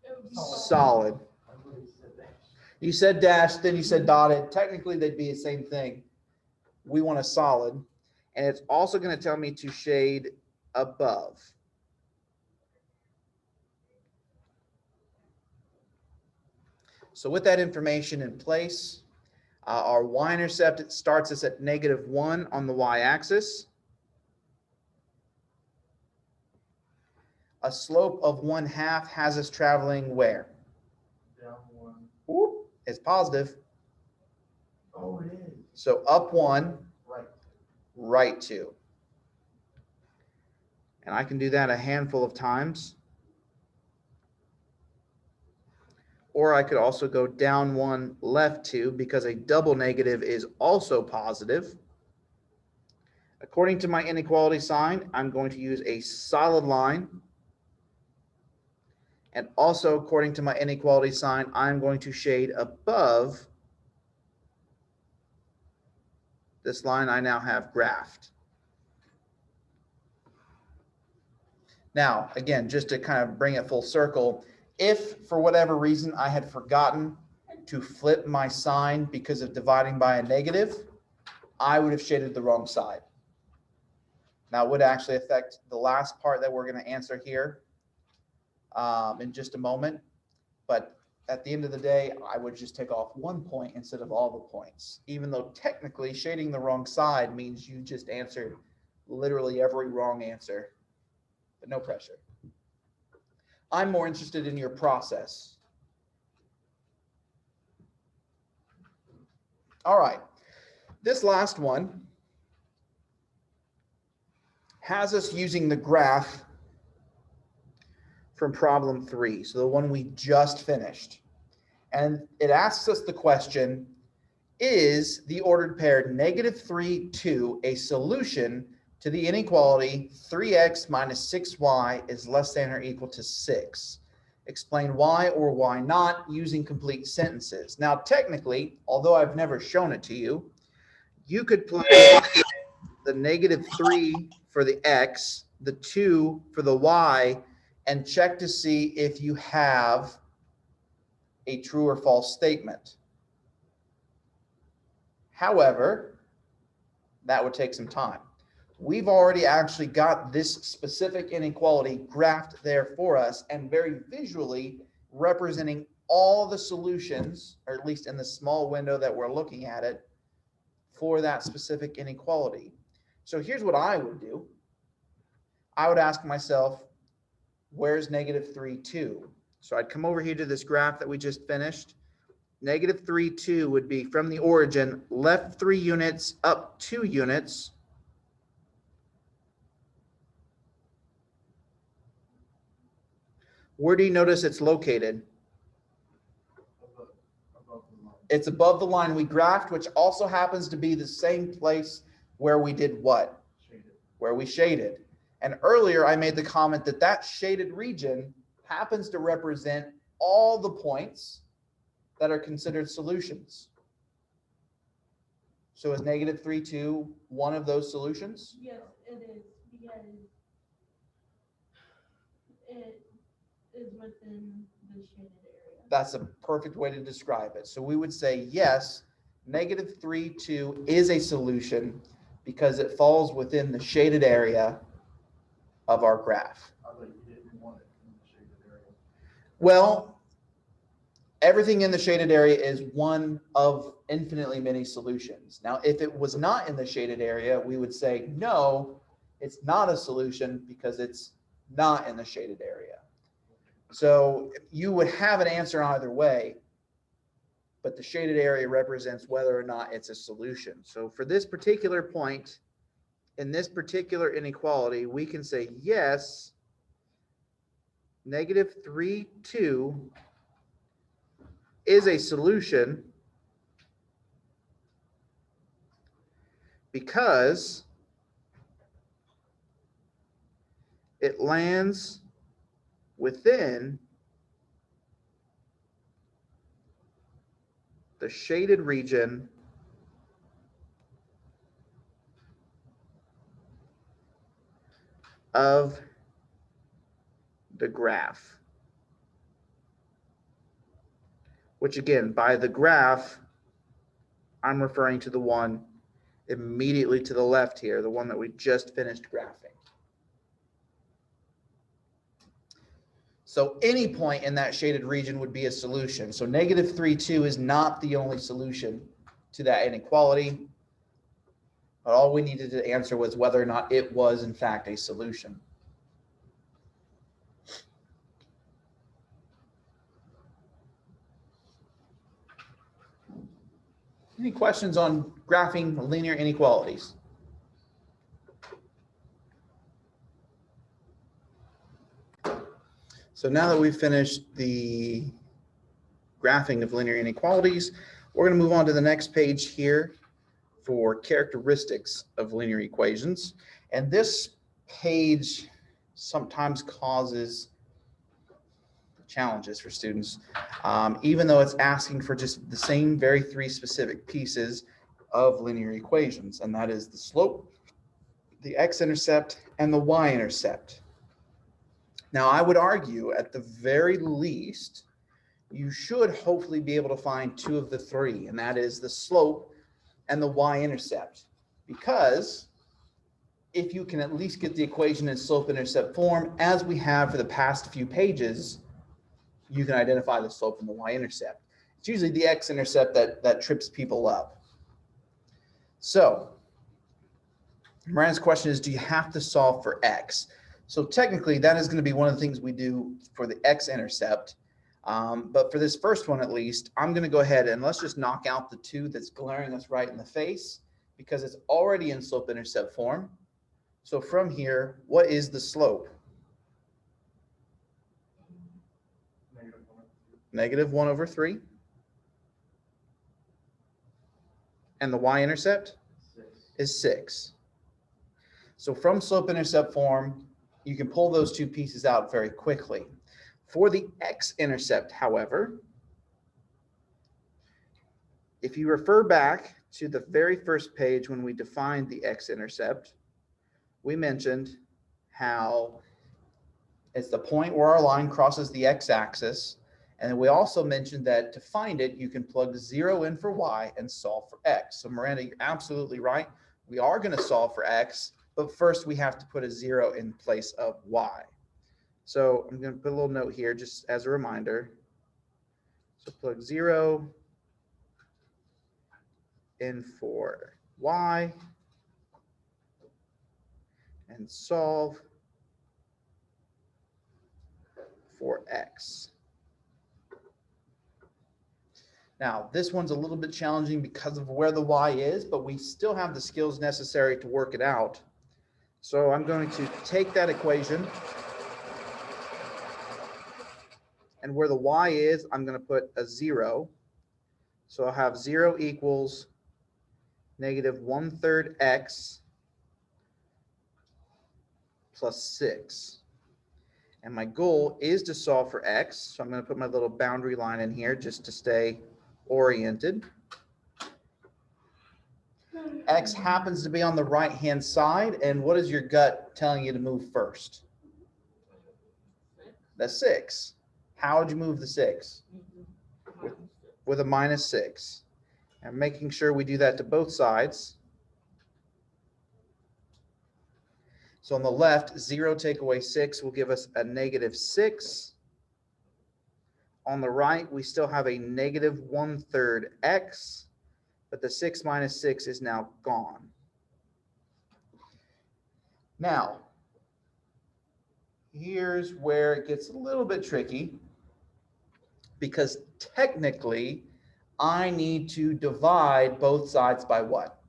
C: It would be
A: Solid.
B: I really said dash.
A: You said dash, then you said dotted. Technically, they'd be the same thing. We want a solid. And it's also going to tell me to shade above. So with that information in place, our y-intercept starts us at -1 on the y-axis. A slope of 1/2 has us traveling where?
B: Down 1.
A: Whoop, it's positive.
B: Oh, it is.
A: So up 1,
B: Right.
A: right 2. And I can do that a handful of times. Or I could also go down 1, left 2, because a double negative is also positive. According to my inequality sign, I'm going to use a solid line. And also, according to my inequality sign, I'm going to shade above this line I now have graphed. Now, again, just to kind of bring it full circle, if for whatever reason I had forgotten to flip my sign because of dividing by a negative, I would have shaded the wrong side. Now, it would actually affect the last part that we're going to answer here in just a moment. But at the end of the day, I would just take off 1 point instead of all the points, even though technically shading the wrong side means you just answered literally every wrong answer, but no pressure. I'm more interested in your process. All right, this last one has us using the graph from problem 3, so the one we just finished. And it asks us the question, is the ordered pair -3, 2 a solution to the inequality 3x minus 6y is less than or equal to 6? Explain why or why not using complete sentences. Now, technically, although I've never shown it to you, you could plug the -3 for the x, the 2 for the y, and check to see if you have a true or false statement. However, that would take some time. We've already actually got this specific inequality graphed there for us and very visually representing all the solutions, or at least in the small window that we're looking at it, for that specific inequality. So here's what I would do. I would ask myself, where's negative 3, 2? So I'd come over here to this graph that we just finished. Negative 3, 2 would be from the origin, left 3 units, up 2 units. Where do you notice it's located?
B: Above the line.
A: It's above the line we graphed, which also happens to be the same place where we did what?
B: Shaded.
A: Where we shaded. And earlier I made the comment that that shaded region happens to represent all the points that are considered solutions. So is negative 3, 2 one of those solutions?
C: Yes, it is, because it is within the shaded area.
A: That's a perfect way to describe it. So we would say, yes, negative 3, 2 is a solution because it falls within the shaded area of our graph.
B: I thought you didn't want it in the shaded area.
A: Well, everything in the shaded area is one of infinitely many solutions. Now, if it was not in the shaded area, we would say, no, it's not a solution because it's not in the shaded area. So you would have an answer either way, but the shaded area represents whether or not it's a solution. So for this particular point, in this particular inequality, we can say, yes, negative 3, 2 is a solution because it lands within the shaded region of the graph. Which again, by the graph, I'm referring to the one immediately to the left here, the one that we just finished graphing. So any point in that shaded region would be a solution. So negative 3, 2 is not the only solution to that inequality, but all we needed to answer was whether or not it was in fact a solution. Any questions on graphing linear inequalities? So now that we've finished the graphing of linear inequalities, we're going to move on to the next page here for characteristics of linear equations. And this page sometimes causes challenges for students, even though it's asking for just the same very 3 specific pieces of linear equations, and that is the slope, the x-intercept, and the y-intercept. Now, I would argue at the very least, you should hopefully be able to find 2 of the 3, and that is the slope and the y-intercept, because if you can at least get the equation in slope-intercept form, as we have for the past few pages, you can identify the slope and the y-intercept. It's usually the x-intercept that trips people up. So Miranda's question is, do you have to solve for x? So technically, that is going to be one of the things we do for the x-intercept. But for this first one, at least, I'm going to go ahead and let's just knock out the 2 that's glaring us right in the face because it's already in slope-intercept form. So from here, what is the slope? Negative 1 over 3. And the y-intercept is 6. So from slope-intercept form, you can pull those 2 pieces out very quickly. For the x-intercept, however, if you refer back to the very first page when we defined the x-intercept, we mentioned how it's the point where our line crosses the x-axis. And we also mentioned that to find it, you can plug 0 in for y and solve for x. So Miranda, you're absolutely right. We are going to solve for x, but first we have to put a 0 in place of y. So I'm going to put a little note here just as a reminder. So plug 0 in for y and solve for x. Now, this one's a little bit challenging because of where the y is, but we still have the skills necessary to work it out. So I'm going to take that equation, and where the y is, I'm going to put a 0. So I'll have 0 equals negative 1/3 x plus 6. And my goal is to solve for x. So I'm going to put my little boundary line in here just to stay oriented. X happens to be on the right-hand side. And what is your gut telling you to move first? The 6. How would you move the 6? With a -6. And making sure we do that to both sides. So on the left, 0 take away 6 will give us a -6. On the right, we still have a negative 1/3 x, but the 6 minus 6 is now gone. Now, here's where it gets a little bit tricky, because technically, I need to divide both sides by what?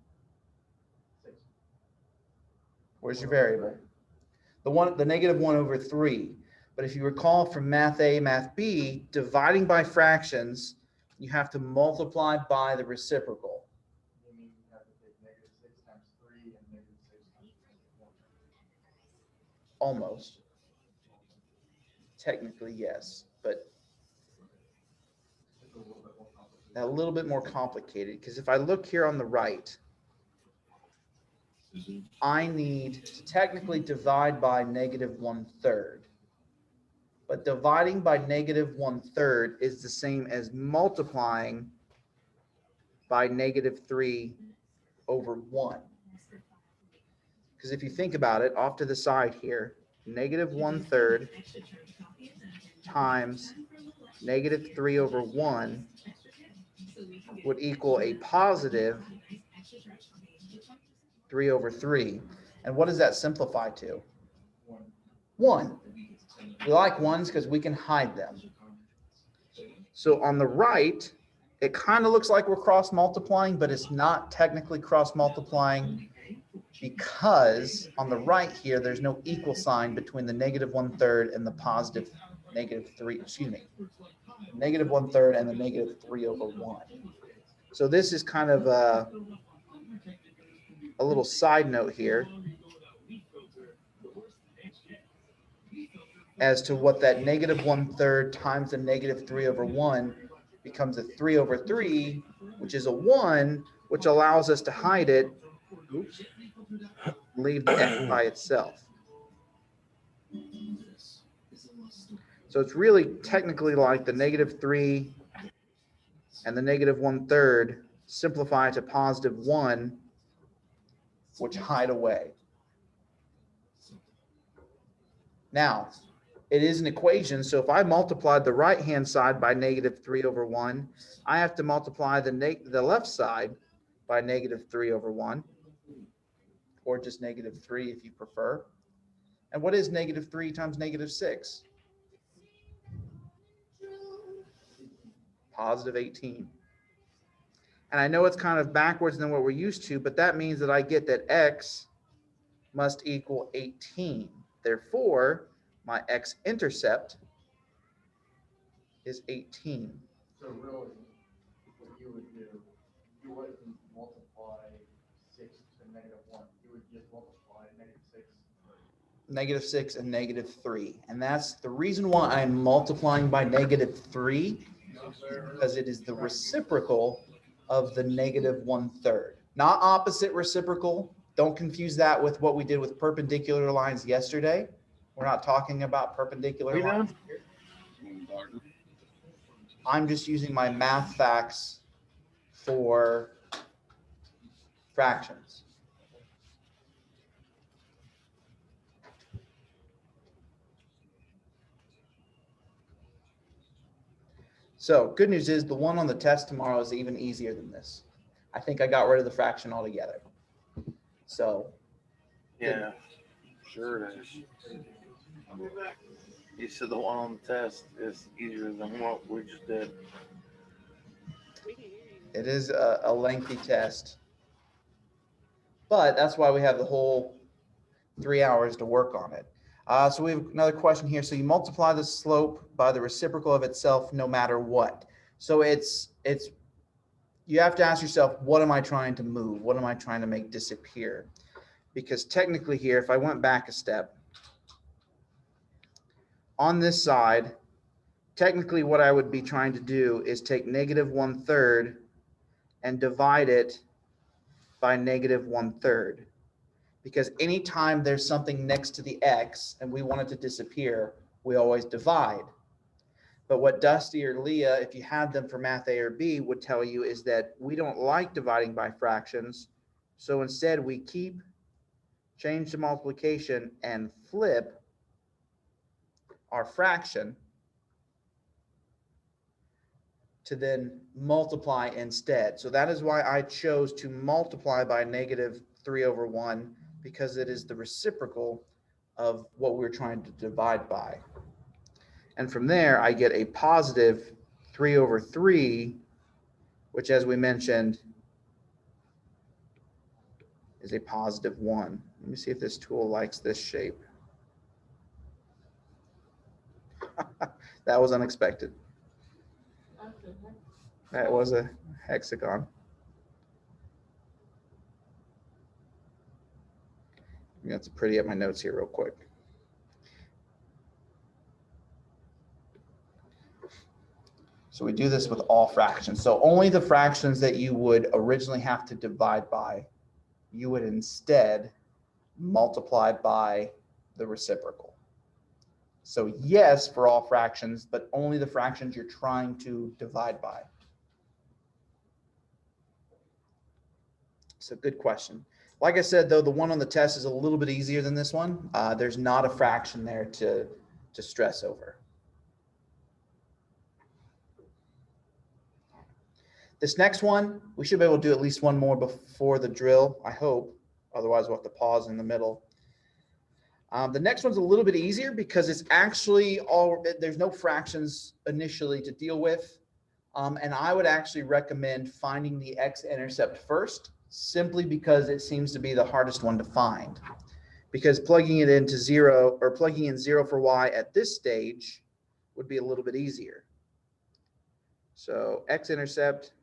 A: Where's your variable? The negative 1/3. But if you recall from Math A, Math B, dividing by fractions, you have to multiply by the reciprocal.
B: You mean you have to take -6 times 3 and -6 times 1.
A: Almost. Technically, yes, but
B: It's a little bit more complicated.
A: a little bit more complicated, because if I look here on the right, I need to technically divide by negative 1/3. But dividing by negative 1/3 is the same as multiplying by -3/1. Because if you think about it, off to the side here, negative 1/3 times -3/1 would equal a positive 3/3. And what does that simplify to? 1. We like ones because we can hide them. So on the right, it kind of looks like we're cross multiplying, but it's not technically cross multiplying, because on the right here, there's no equal sign between the negative 1/3 and the positive -3, negative 1/3 and the negative 3/1. So this is kind of a little side note here as to what that negative 1/3 times the negative 3/1 becomes a 3/3, which is a 1, which allows us to hide it. Oops. Leave the x by itself. So it's really technically like the -3 and the negative 1/3 simplify to positive 1, which hide away. Now, it is an equation, so if I multiplied the right-hand side by -3/1, I have to multiply the left side by -3/1, or just -3 if you prefer. And what is -3 times -6? Positive 18. And I know it's kind of backwards than what we're used to, but that means that I get that x must equal 18. Therefore, my x-intercept is 18.
B: So really, what you would do, you wouldn't multiply 6 to -1. You would just multiply -6.
A: -6 and -3. And that's the reason why I'm multiplying by -3, because it is the reciprocal of the negative 1/3. Not opposite reciprocal. Don't confuse that with what we did with perpendicular lines yesterday. We're not talking about perpendicular lines here. I'm just using my math facts for fractions. So good news is the one on the test tomorrow is even easier than this. I think I got rid of the fraction altogether. So
D: Yeah, sure it is. You said the one on the test is easier than what we just did.
A: it is a lengthy test, but that's why we have the whole 3 hours to work on it. So we have another question here. So you multiply the slope by the reciprocal of itself no matter what. So you have to ask yourself, what am I trying to move? What am I trying to make disappear? Because technically here, if I went back a step, on this side, technically what I would be trying to do is take -1/3 and divide it by -1/3. Because anytime there's something next to the x and we want it to disappear, we always divide. But what Dusty or Leah, if you had them for math A or B, would tell you is that we don't like dividing by fractions. So instead we change the multiplication and flip our fraction to then multiply instead. So that is why I chose to multiply by -3/1, because it is the reciprocal of what we're trying to divide by. And from there, I get a positive 3/3, which, as we mentioned, is a +1. Let me see if this tool likes this shape. That was unexpected. That was a hexagon. I'm going to pretty up my notes here real quick. So we do this with all fractions. So only the fractions that you would originally have to divide by, you would instead multiply by the reciprocal. So yes, for all fractions, but only the fractions you're trying to divide by. So good question. Like I said, though, the one on the test is a little bit easier than this one. There's not a fraction there to stress over. This next one, we should be able to do at least one more before the drill, I hope. Otherwise, we'll have to pause in the middle. The next one's a little bit easier because it's actually there's no fractions initially to deal with. And I would actually recommend finding the x-intercept first, simply because it seems to be the hardest one to find. Because plugging it into 0 or plugging in 0 for y at this stage would be a little bit easier. So x-intercept,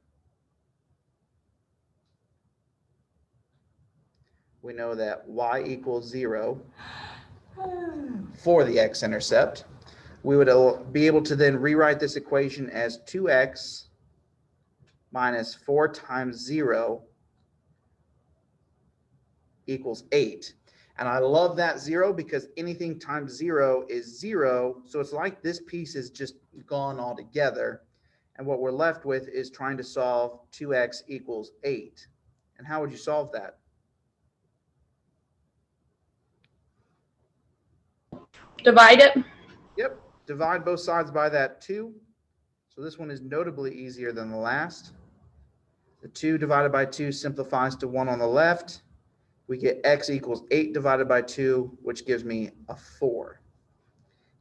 A: we know that y equals 0 for the x-intercept. We would be able to then rewrite this equation as 2x minus 4 times 0 equals 8. And I love that 0 because anything times 0 is 0. So it's like this piece is just gone altogether. And what we're left with is trying to solve 2x equals 8. And how would you solve that?
E: Divide it.
A: Yep, divide both sides by that 2. So this one is notably easier than the last. The 2 divided by 2 simplifies to 1 on the left. We get x equals 8 divided by 2, which gives me a 4.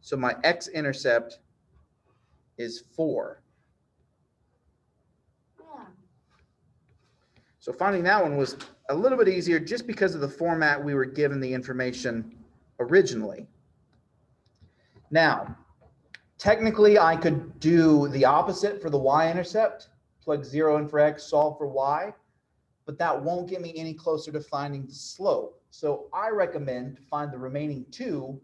A: So my x-intercept is 4. So finding that one was a little bit easier just because of the format we were given the information originally. Now, technically, I could do the opposite for the y-intercept, plug 0 in for x, solve for y, but that won't get me any closer to finding the slope. So I recommend to find the remaining 2,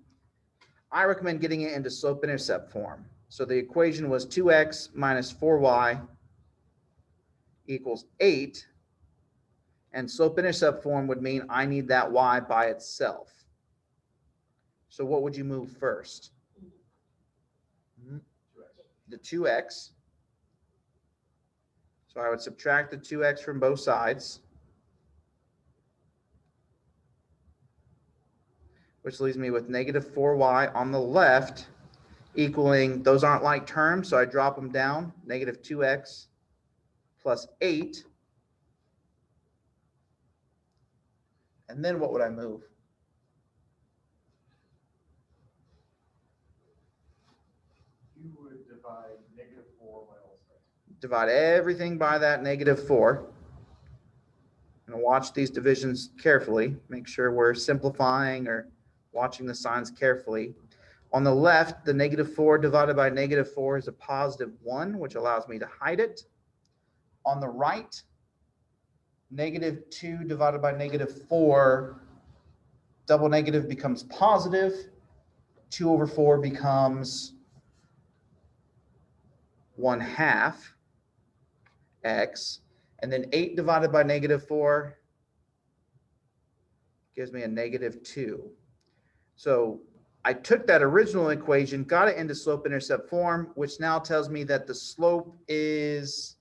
A: I recommend getting it into slope-intercept form. So the equation was 2x minus 4y equals 8, and slope-intercept form would mean I need that y by itself. So what would you move first? The 2x. So I would subtract the 2x from both sides, which leaves me with negative 4y on the left, equaling, those aren't like terms, so I drop them down, negative 2x plus 8 And then what would I move?
B: You would divide -4 by all six.
A: Divide everything by that -4. And watch these divisions carefully. Make sure we're simplifying or watching the signs carefully. On the left, the -4 divided by -4 is a +1, which allows me to hide it. On the right, -2 divided by -4, double negative becomes positive. 2/4 becomes 1/2 x. And then 8 divided by -4 gives me a -2. So I took that original equation, got it into slope-intercept form, which now tells me that the slope is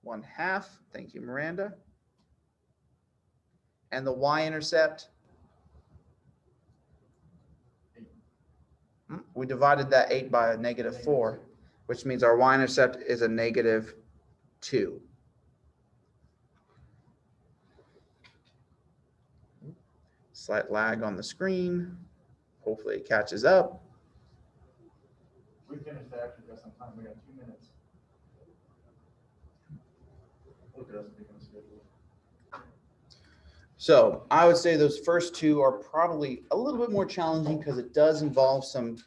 A: ½ Thank you, Miranda. And the y-intercept, we divided that 8 by a -4, which means our y-intercept is a -2. Slight lag on the screen. Hopefully it catches up.
B: We finished after we got some time. We got 2 minutes. Look at us become scheduled.
A: So I would say those first two are probably a little bit more challenging because it does involve some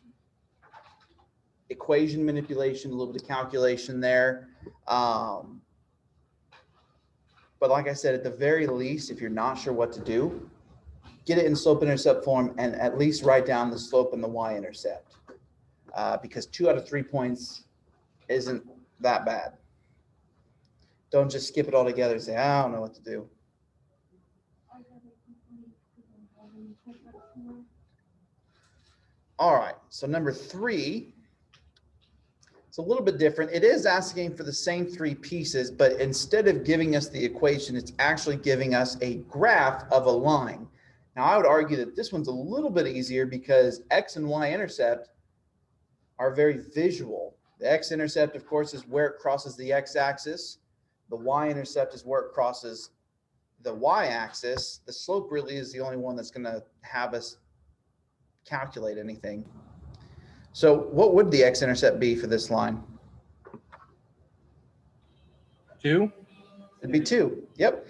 A: equation manipulation, a little bit of calculation there. But like I said, at the very least, if you're not sure what to do, get it in slope-intercept form and at least write down the slope and the y-intercept. Because 2 out of 3 points isn't that bad. Don't just skip it all together and say, I don't know what to do. All right, so number 3, it's a little bit different. It is asking for the same 3 pieces, but instead of giving us the equation, it's actually giving us a graph of a line. Now, I would argue that this one's a little bit easier because x and y-intercept are very visual. The x-intercept, of course, is where it crosses the x-axis. The y-intercept is where it crosses the y-axis. The slope really is the only one that's going to have us calculate anything. So what would the x-intercept be for this line?
D: 2.
A: It'd be 2. Yep.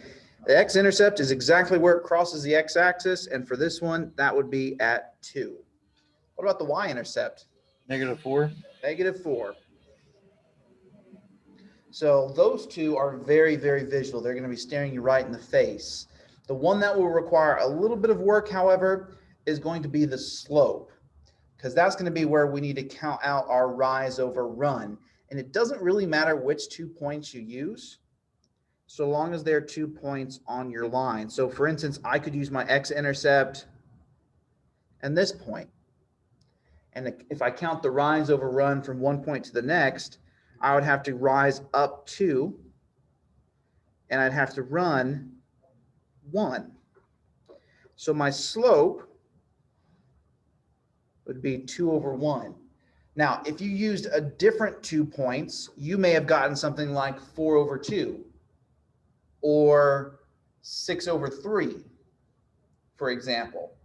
A: The x-intercept is exactly where it crosses the x-axis, and for this one, that would be at 2. What about the y-intercept?
D: -4.
A: -4. So those two are very, very visual. They're going to be staring you right in the face. The one that will require a little bit of work, however, is going to be the slope, because that's going to be where we need to count out our rise over run. And it doesn't really matter which 2 points you use, so long as there are 2 points on your line. So for instance, I could use my x-intercept and this point. And if I count the rise over run from one point to the next, I would have to rise up 2, and I'd have to run 1. So my slope would be 2/1. Now, if you used a different 2 points, you may have gotten something like 4/2 or 6/3, for example.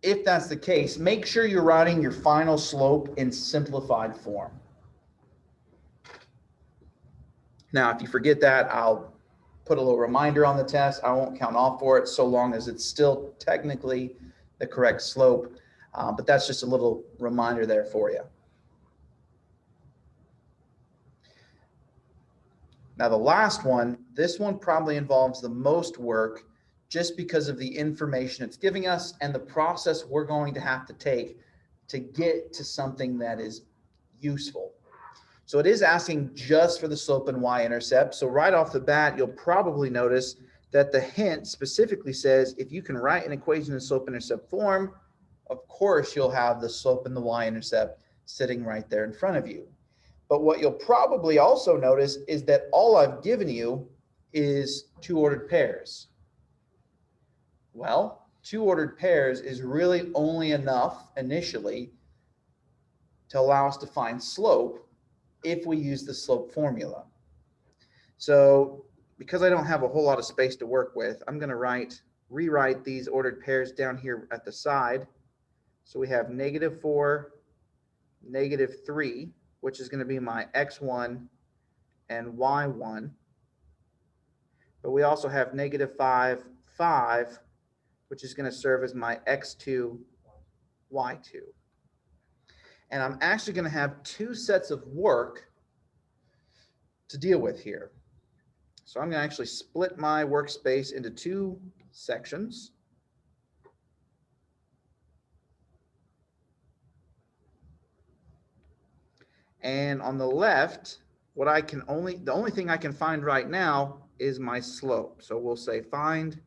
A: If that's the case, make sure you're writing your final slope in simplified form. Now, if you forget that, I'll put a little reminder on the test. I won't count off for it so long as it's still technically the correct slope. But that's just a little reminder there for you. Now, the last one, this one probably involves the most work just because of the information it's giving us and the process we're going to have to take to get to something that is useful. So it is asking just for the slope and y-intercept. So right off the bat, you'll probably notice that the hint specifically says if you can write an equation in slope-intercept form, of course you'll have the slope and the y-intercept sitting right there in front of you. But what you'll probably also notice is that all I've given you is 2 ordered pairs. Well, 2 ordered pairs is really only enough initially to allow us to find slope if we use the slope formula. So because I don't have a whole lot of space to work with, I'm going to rewrite these ordered pairs down here at the side. So we have -4, -3, which is going to be my x1 and y1. But we also have -5, 5, which is going to serve as my x2, y2. And I'm actually going to have two sets of work to deal with here. So I'm going to actually split my workspace into two sections. And on the left, the only thing I can find right now is my slope. So we'll say find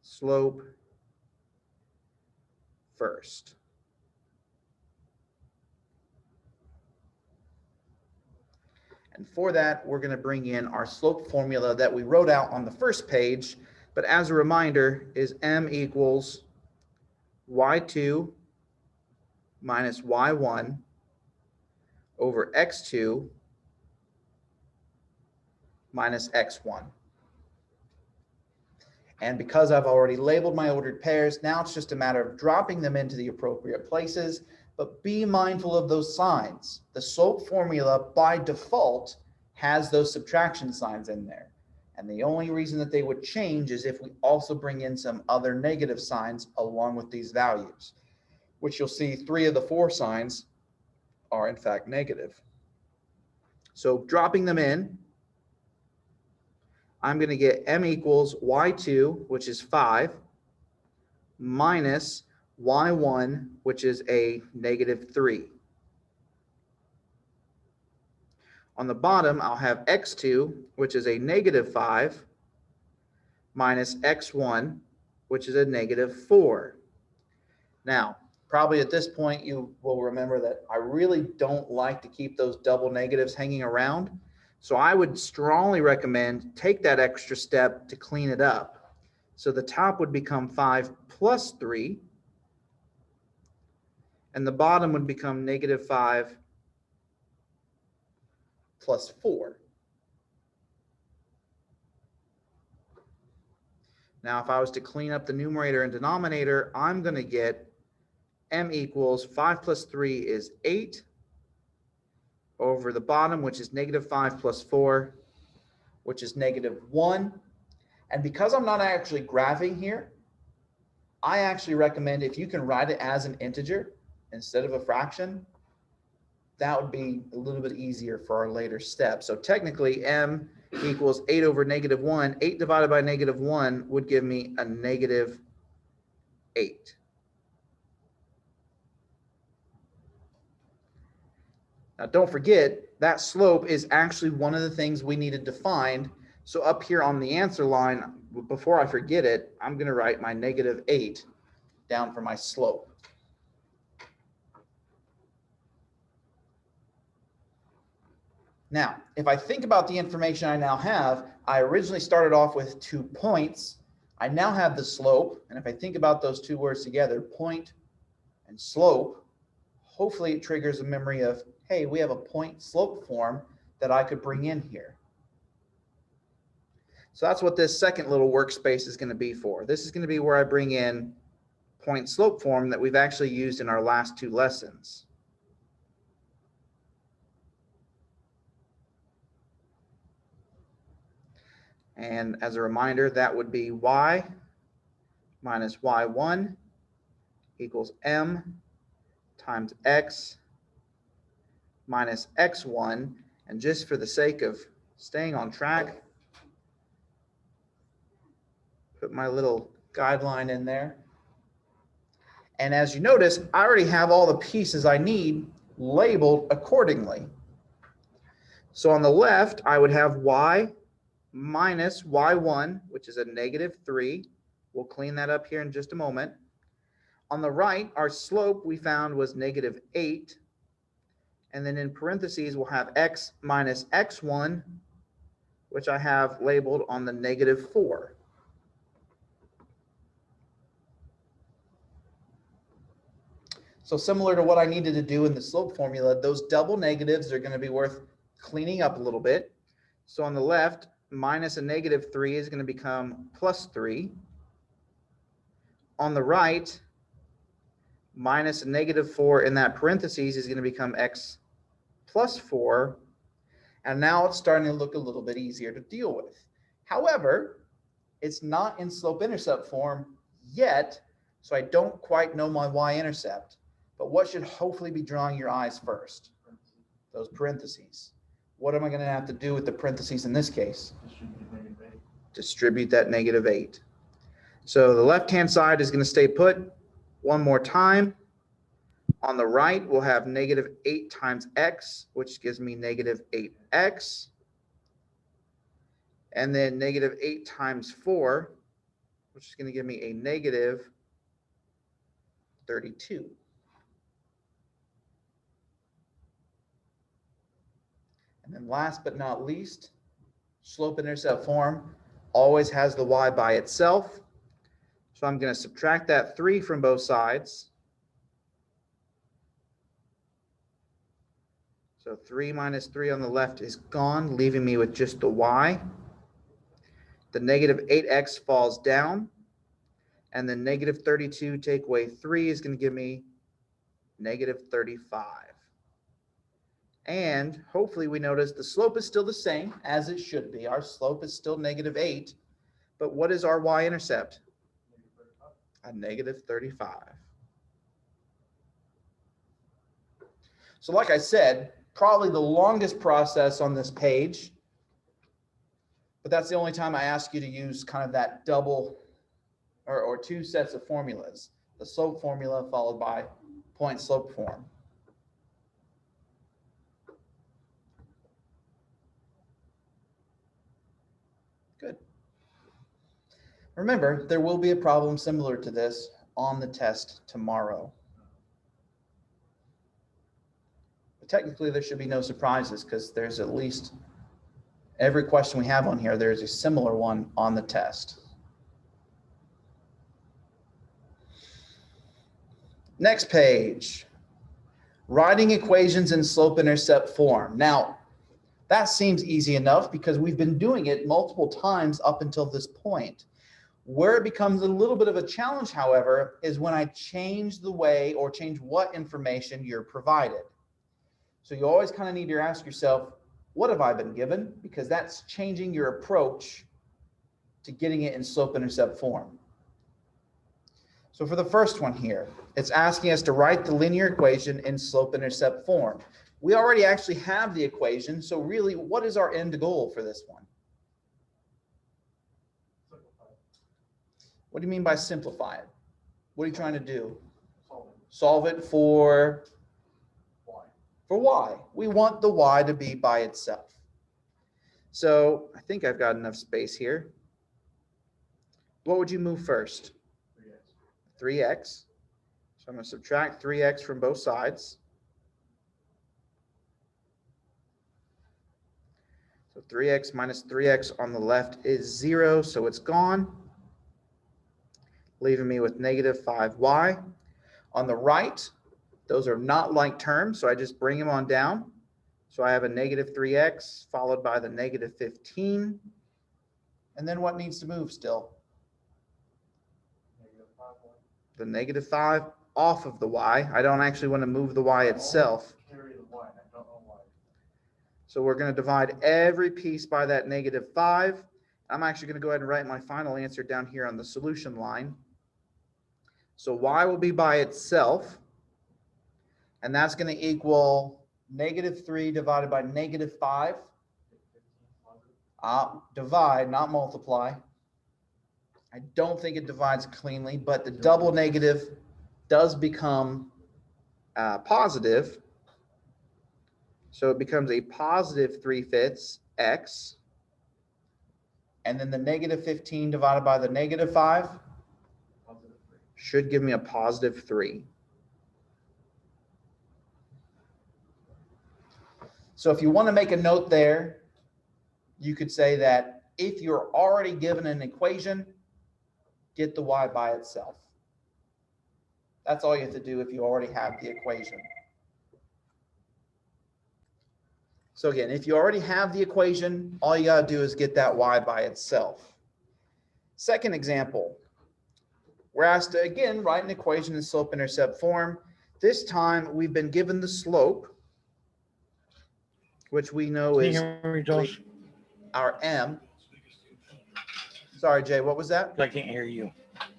A: slope first. And for that, we're going to bring in our slope formula that we wrote out on the first page, but as a reminder is m equals y2 minus y1 over x2 minus x1. And because I've already labeled my ordered pairs, now it's just a matter of dropping them into the appropriate places, but be mindful of those signs. The slope formula by default has those subtraction signs in there. And the only reason that they would change is if we also bring in some other negative signs along with these values, which you'll see 3 of the 4 signs are in fact negative. So dropping them in, I'm going to get m equals y2, which is 5, minus y1, which is a -3. On the bottom, I'll have x2, which is a -5, minus x1, which is a -4. Now, probably at this point, you will remember that I really don't like to keep those double negatives hanging around. So I would strongly recommend take that extra step to clean it up. So the top would become 5 plus 3, and the bottom would become -5 plus 4. Now, if I was to clean up the numerator and denominator, I'm going to get m equals 5 plus 3 is 8 over the bottom, which is -5 plus 4, which is -1. And because I'm not actually graphing here, I actually recommend if you can write it as an integer instead of a fraction, that would be a little bit easier for our later steps. So technically m equals 8 over -1. 8 divided by -1 would give me a -8. Now don't forget, that slope is actually one of the things we needed to find. So up here on the answer line, before I forget it, I'm going to write my -8 down for my slope. Now, if I think about the information I now have, I originally started off with 2 points. I now have the slope, and if I think about those two words together, point and slope, hopefully it triggers a memory of, hey, we have a point slope form that I could bring in here. So that's what this second little workspace is going to be for. This is going to be where I bring in point slope form that we've actually used in our last 2 lessons. And as a reminder, that would be y minus y1 equals m times x minus x1. And just for the sake of staying on track, put my little guideline in there. And as you notice, I already have all the pieces I need labeled accordingly. So on the left, I would have y minus y1, which is a -3. We'll clean that up here in just a moment. On the right, our slope we found was -8. And then in parentheses, we'll have x minus x1, which I have labeled on the -4. So similar to what I needed to do in the slope formula, those double negatives are going to be worth cleaning up a little bit. So on the left, minus a negative 3 is going to become plus 3. On the right, minus a negative 4 in that parentheses is going to become x plus 4. And now it's starting to look a little bit easier to deal with. However, it's not in slope-intercept form yet, so I don't quite know my y-intercept. But what should hopefully be drawing your eyes first? Those parentheses. What am I going to have to do with the parentheses in this case? Distribute that negative 8. So the left-hand side is going to stay put one more time. On the right, we'll have negative 8 times x, which gives me negative 8x. And then negative 8 times 4, which is going to give me a negative 32. And then last but not least, slope-intercept form always has the y by itself. So I'm going to subtract that 3 from both sides. So 3 minus 3 on the left is gone, leaving me with just the y. The negative 8x falls down. And then negative 32 take away 3 is going to give me negative 35. And hopefully we notice the slope is still the same as it should be. Our slope is still negative 8. But what is our y-intercept? A negative 35. So like I said, probably the longest process on this page, but that's the only time I ask you to use kind of that double or two sets of formulas, the slope formula followed by point slope form. Good. Remember, there will be a problem similar to this on the test tomorrow. But technically, there should be no surprises because there's at least every question we have on here, there's a similar one on the test. Next page, writing equations in slope-intercept form. Now, that seems easy enough because we've been doing it multiple times up until this point. Where it becomes a little bit of a challenge, however, is when I change the way or change what information you're provided. So you always kind of need to ask yourself, what have I been given? Because that's changing your approach to getting it in slope-intercept form. So for the first one here, it's asking us to write the linear equation in slope-intercept form. We already actually have the equation, so really, what is our end goal for this one? What do you mean by simplify it? What are you trying to do? Solve it for
B: Y.
A: For y. We want the y to be by itself. So I think I've got enough space here. What would you move first? 3x. So I'm going to subtract 3x from both sides. So 3x minus 3x on the left is 0, so it's gone, leaving me with negative 5y. On the right, those are not like terms, so I just bring them on down. So I have a negative 3x followed by the negative 15. And then what needs to move still? The negative 5 off of the y. I don't actually want to move the y itself.
B: Carry the Y, and I don't know why.
A: So we're going to divide every piece by that negative 5. I'm actually going to go ahead and write my final answer down here on the solution line. So y will be by itself, and that's going to equal negative 3 divided by negative 5. Divide, not multiply. I don't think it divides cleanly, but the double negative does become positive. So it becomes a positive 3/5 x. And then the negative 15 divided by the negative 5 should give me a positive 3. So if you want to make a note there, you could say that if you're already given an equation, get the y by itself. That's all you have to do if you already have the equation. So again, if you already have the equation, all you gotta do is get that y by itself. Second example, we're asked to, again, write an equation in slope-intercept form. This time, we've been given the slope, which we know
D: Can you
A: is
D: hear me, Josh?
A: our m. Sorry, Jay, what was that?
D: I can't hear you.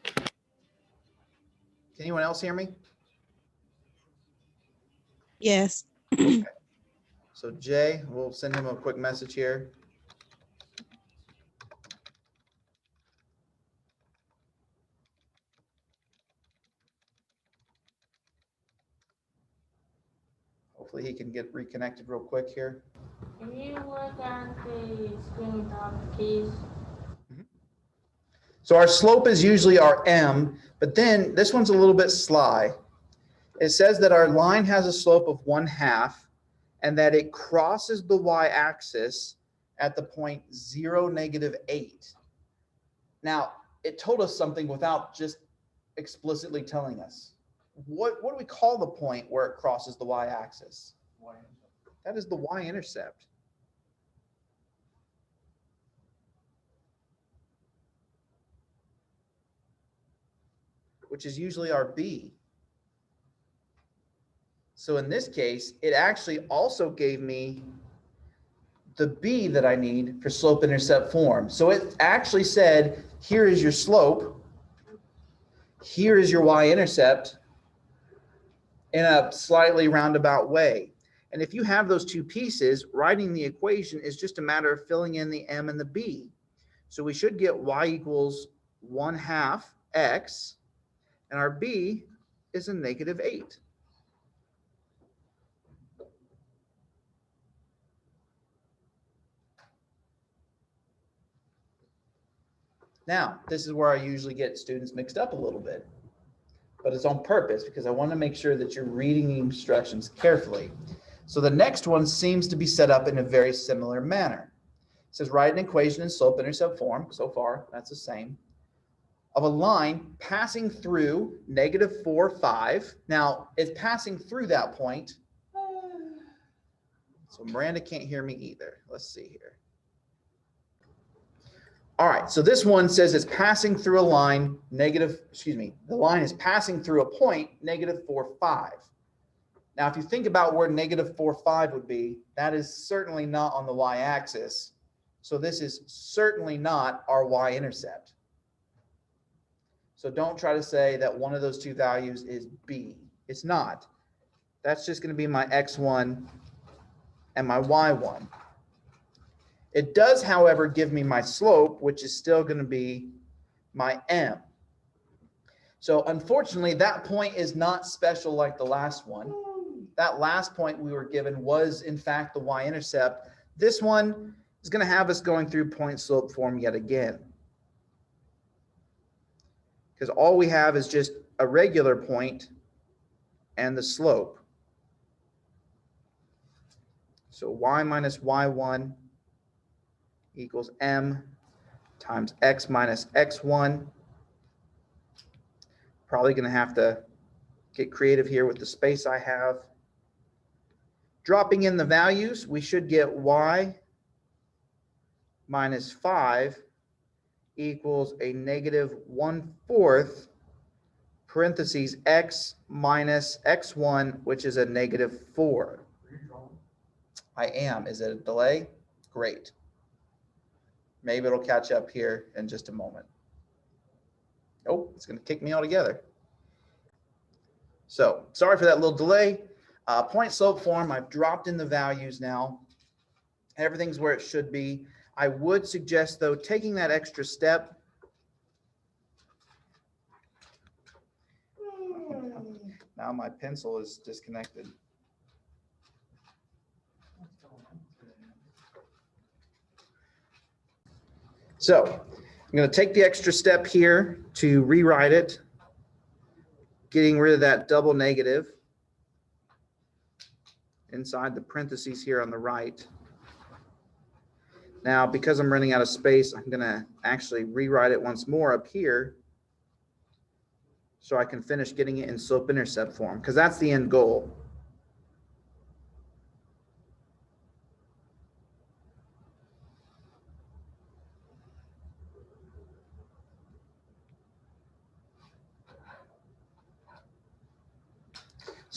A: Can anyone else hear me?
F: Yes.
A: Okay. So Jay, we'll send him a quick message here. Hopefully he can get reconnected real quick here.
G: Can you look at the screen without the keys?
A: So our slope is usually our m, but then this one's a little bit sly. It says that our line has a slope of 1/2 and that it crosses the y-axis at the point 0, -8. Now, it told us something without just explicitly telling us. What do we call the point where it crosses the y-axis? That is the y-intercept. Which is usually our b. So in this case, it actually also gave me the b that I need for slope-intercept form. So it actually said, here is your slope, here is your y-intercept in a slightly roundabout way. And if you have those two pieces, writing the equation is just a matter of filling in the m and the b. So we should get y equals 1/2 x, and our b is a -8. Now, this is where I usually get students mixed up a little bit, but it's on purpose because I want to make sure that you're reading the instructions carefully. So the next one seems to be set up in a very similar manner. It says write an equation in slope-intercept form. So far, that's the same. Of a line passing through -4, 5. Now, it's passing through that point. So Miranda can't hear me either. Let's see here. All right, so this one says it's passing through a line the line is passing through a point -4, 5. Now, if you think about where -4, 5 would be, that is certainly not on the y-axis. So this is certainly not our y-intercept. So don't try to say that one of those two values is b. It's not. That's just going to be my x1 and my y1. It does, however, give me my slope, which is still going to be my m. So unfortunately, that point is not special like the last one. That last point we were given was, in fact, the y-intercept. This one is going to have us going through point slope form yet again. Because all we have is just a regular point and the slope. So y minus y1 equals m times x minus x1. Probably going to have to get creative here with the space I have. Dropping in the values, we should get y minus 5 equals a -1/4 parentheses x minus x1, which is a -4. I am. Is it a delay? Great. Maybe it'll catch up here in just a moment. Oh, it's going to kick me altogether. So sorry for that little delay. Point slope form, I've dropped in the values now. Everything's where it should be. I would suggest, though, taking that extra step. Now my pencil is disconnected. So I'm going to take the extra step here to rewrite it, getting rid of that double negative inside the parentheses here on the right. Now, because I'm running out of space, I'm going to actually rewrite it once more up here so I can finish getting it in slope-intercept form, because that's the end goal.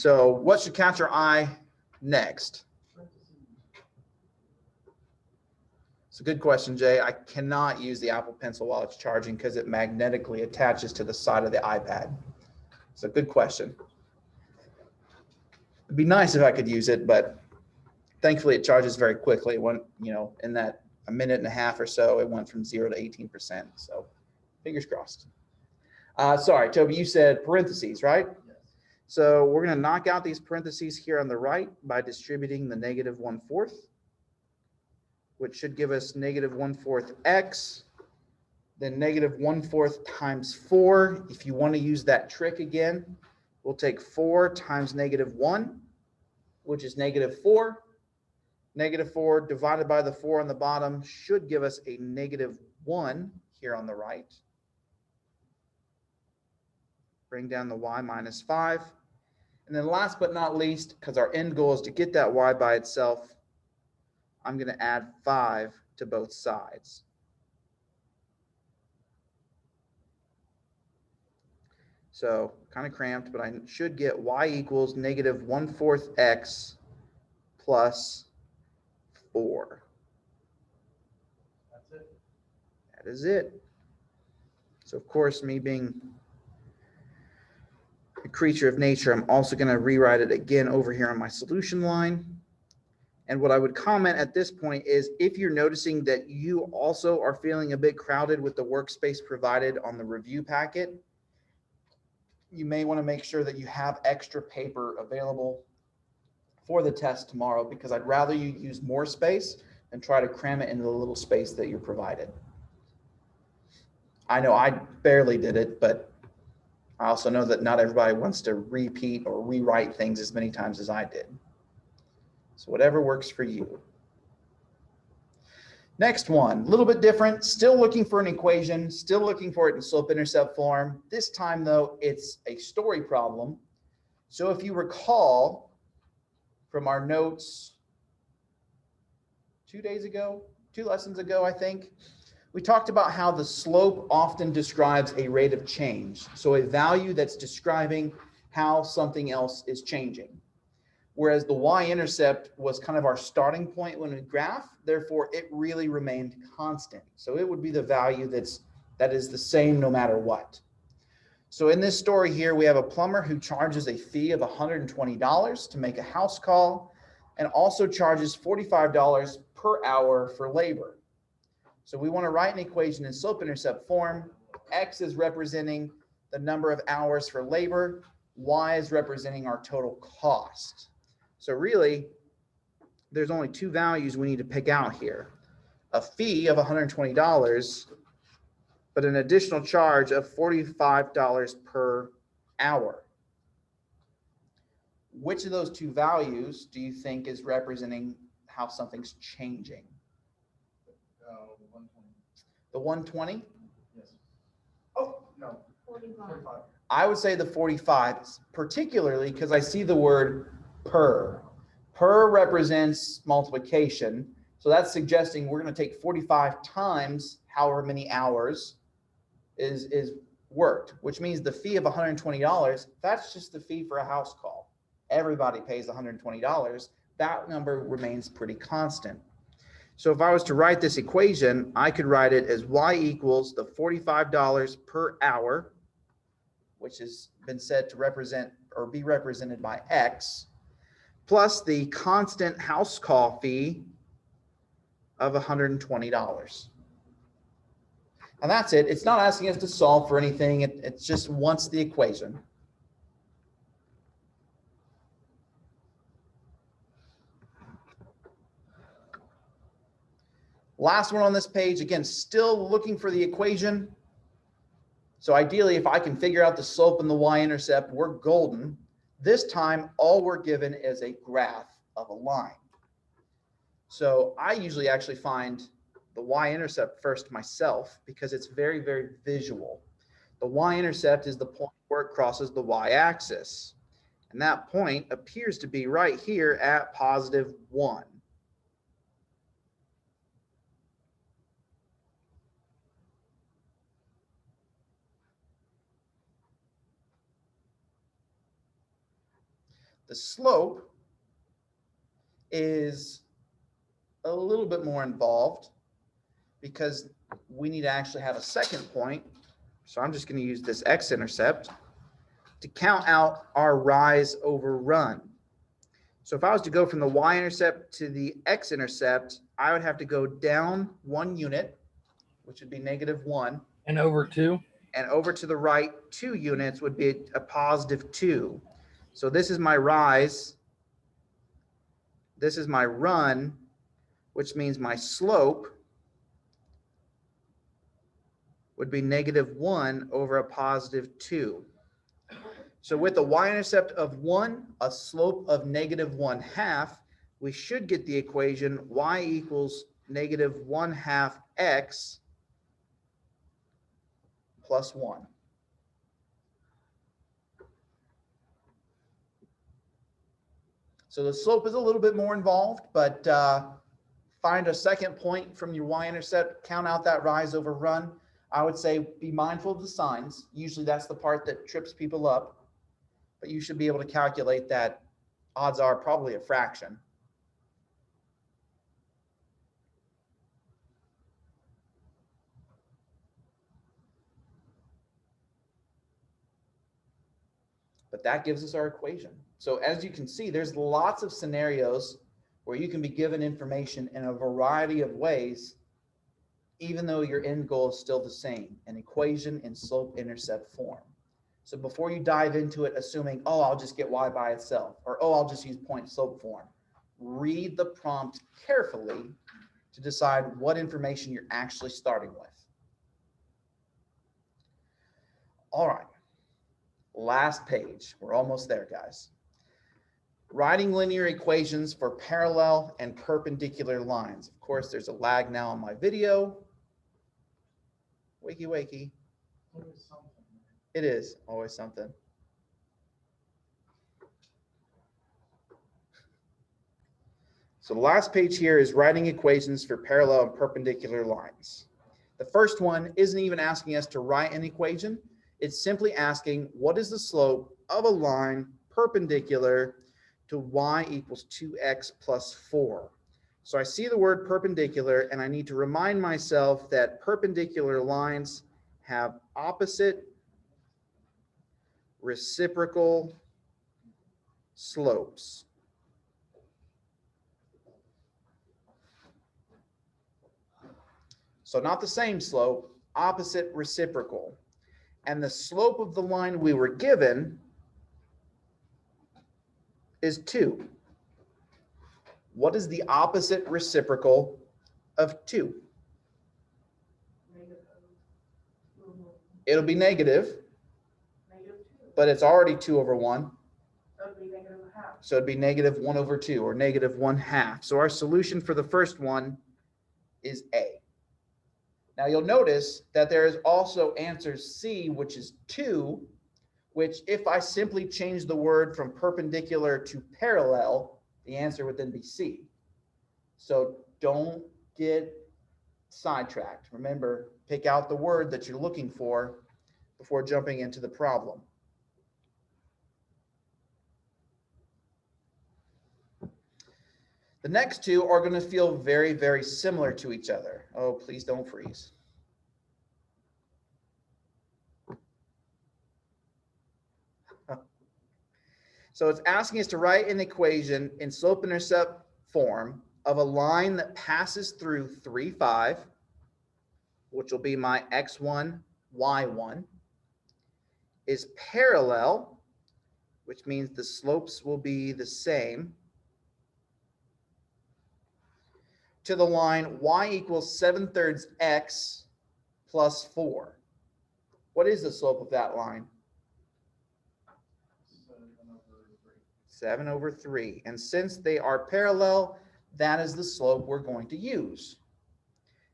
A: So what should catch our eye next? It's a good question, Jay. I cannot use the Apple Pencil while it's charging because it magnetically attaches to the side of the iPad. It's a good question. It'd be nice if I could use it, but thankfully it charges very quickly. It went, in that a minute and a half or so, it went from 0 to 18%. So fingers crossed. Sorry, Toby, you said parentheses, right?
B: Yes.
A: So we're going to knock out these parentheses here on the right by distributing the negative 1/4, which should give us negative 1/4 x, then negative 1/4 times 4. If you want to use that trick again, we'll take 4 times negative 1, which is negative 4. Negative 4 divided by the 4 on the bottom should give us a negative 1 here on the right. Bring down the y minus 5. And then last but not least, because our end goal is to get that y by itself, I'm going to add 5 to both sides. So kind of cramped, but I should get y equals negative 1/4 x plus 4.
B: That's it.
A: That is it. So of course, me being a creature of nature, I'm also going to rewrite it again over here on my solution line. And what I would comment at this point is if you're noticing that you also are feeling a bit crowded with the workspace provided on the review packet, you may want to make sure that you have extra paper available for the test tomorrow, because I'd rather you use more space than try to cram it into the little space that you're provided. I know I barely did it, but I also know that not everybody wants to repeat or rewrite things as many times as I did. So whatever works for you. Next one, a little bit different, still looking for an equation, still looking for it in slope-intercept form. This time though, it's a story problem. So if you recall from our notes 2 lessons ago, I think, we talked about how the slope often describes a rate of change. So a value that's describing how something else is changing. Whereas the y-intercept was kind of our starting point when we graph, therefore it really remained constant. So it would be the value that is the same no matter what. So in this story here, we have a plumber who charges a fee of $120 to make a house call and also charges $45 per hour for labor. So we want to write an equation in slope-intercept form. X is representing the number of hours for labor. Y is representing our total cost. So really, there's only two values we need to pick out here. A fee of $120, but an additional charge of $45 per hour. Which of those two values do you think is representing how something's changing?
B: 120.
A: The 120?
B: Yes. Oh, no. 45.
A: I would say the 45, particularly because I see the word per. Per represents multiplication. So that's suggesting we're going to take 45 times however many hours is worked, which means the fee of $120, that's just the fee for a house call. Everybody pays $120. That number remains pretty constant. So if I was to write this equation, I could write it as y equals the $45 per hour, which has been said to represent or be represented by X, plus the constant house call fee of $120. And that's it. It's not asking us to solve for anything. It just wants the equation. Last one on this page, again, still looking for the equation. So ideally, if I can figure out the slope and the y-intercept, we're golden. This time, all we're given is a graph of a line. So I usually actually find the y-intercept first myself because it's very, very visual. The y-intercept is the point where it crosses the y-axis. And that point appears to be right here at +1. The slope is a little bit more involved because we need to actually have a second point. So I'm just going to use this x-intercept to count out our rise over run. So if I was to go from the y-intercept to the x-intercept, I would have to go down 1 unit, which would be -1.
D: And over 2.
A: And over to the right 2 units would be a +2. So this is my rise. This is my run, which means my slope would be -1 over a +2. So with a y-intercept of 1, a slope of -1/2, we should get the equation y equals -1/2 x plus 1. So the slope is a little bit more involved, but find a second point from your y-intercept, count out that rise over run. I would say be mindful of the signs. Usually that's the part that trips people up, but you should be able to calculate that. Odds are probably a fraction. But that gives us our equation. So as you can see, there's lots of scenarios where you can be given information in a variety of ways, even though your end goal is still the same, an equation in slope-intercept form. So before you dive into it, assuming, oh, I'll just get y by itself, or oh, I'll just use point-slope form, read the prompt carefully to decide what information you're actually starting with. All right, last page. We're almost there, guys. Writing linear equations for parallel and perpendicular lines. Of course, there's a lag now on my video. Wakey, wakey.
B: Always something.
A: It is always something. So the last page here is writing equations for parallel and perpendicular lines. The first one isn't even asking us to write an equation. It's simply asking what is the slope of a line perpendicular to y equals 2x plus 4. So I see the word perpendicular and I need to remind myself that perpendicular lines have opposite reciprocal slopes. So not the same slope, opposite reciprocal. And the slope of the line we were given is 2. What is the opposite reciprocal of 2? It'll be negative, but it's already 2 over 1. So it'd be -1 over 2 or -1/2. So our solution for the first one is A. Now you'll notice that there is also answer C, which is 2, which if I simply change the word from perpendicular to parallel, the answer would then be C. So don't get sidetracked. Remember, pick out the word that you're looking for before jumping into the problem. The next two are going to feel very, very similar to each other. Oh, please don't freeze. So it's asking us to write an equation in slope-intercept form of a line that passes through 3, 5, which will be my x1, y1, is parallel, which means the slopes will be the same, to the line y equals 7/3 x plus 4. What is the slope of that line? 7 over 3. And since they are parallel, that is the slope we're going to use.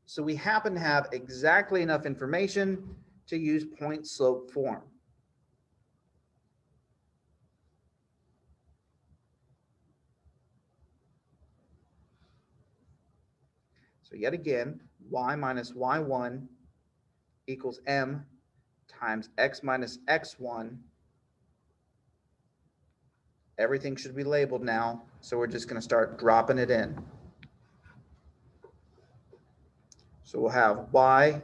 A: So we happen to have exactly enough information to use point slope form. So yet again, y minus y1 equals m times x minus x1 Everything should be labeled now. So we're just going to start dropping it in. So we'll have y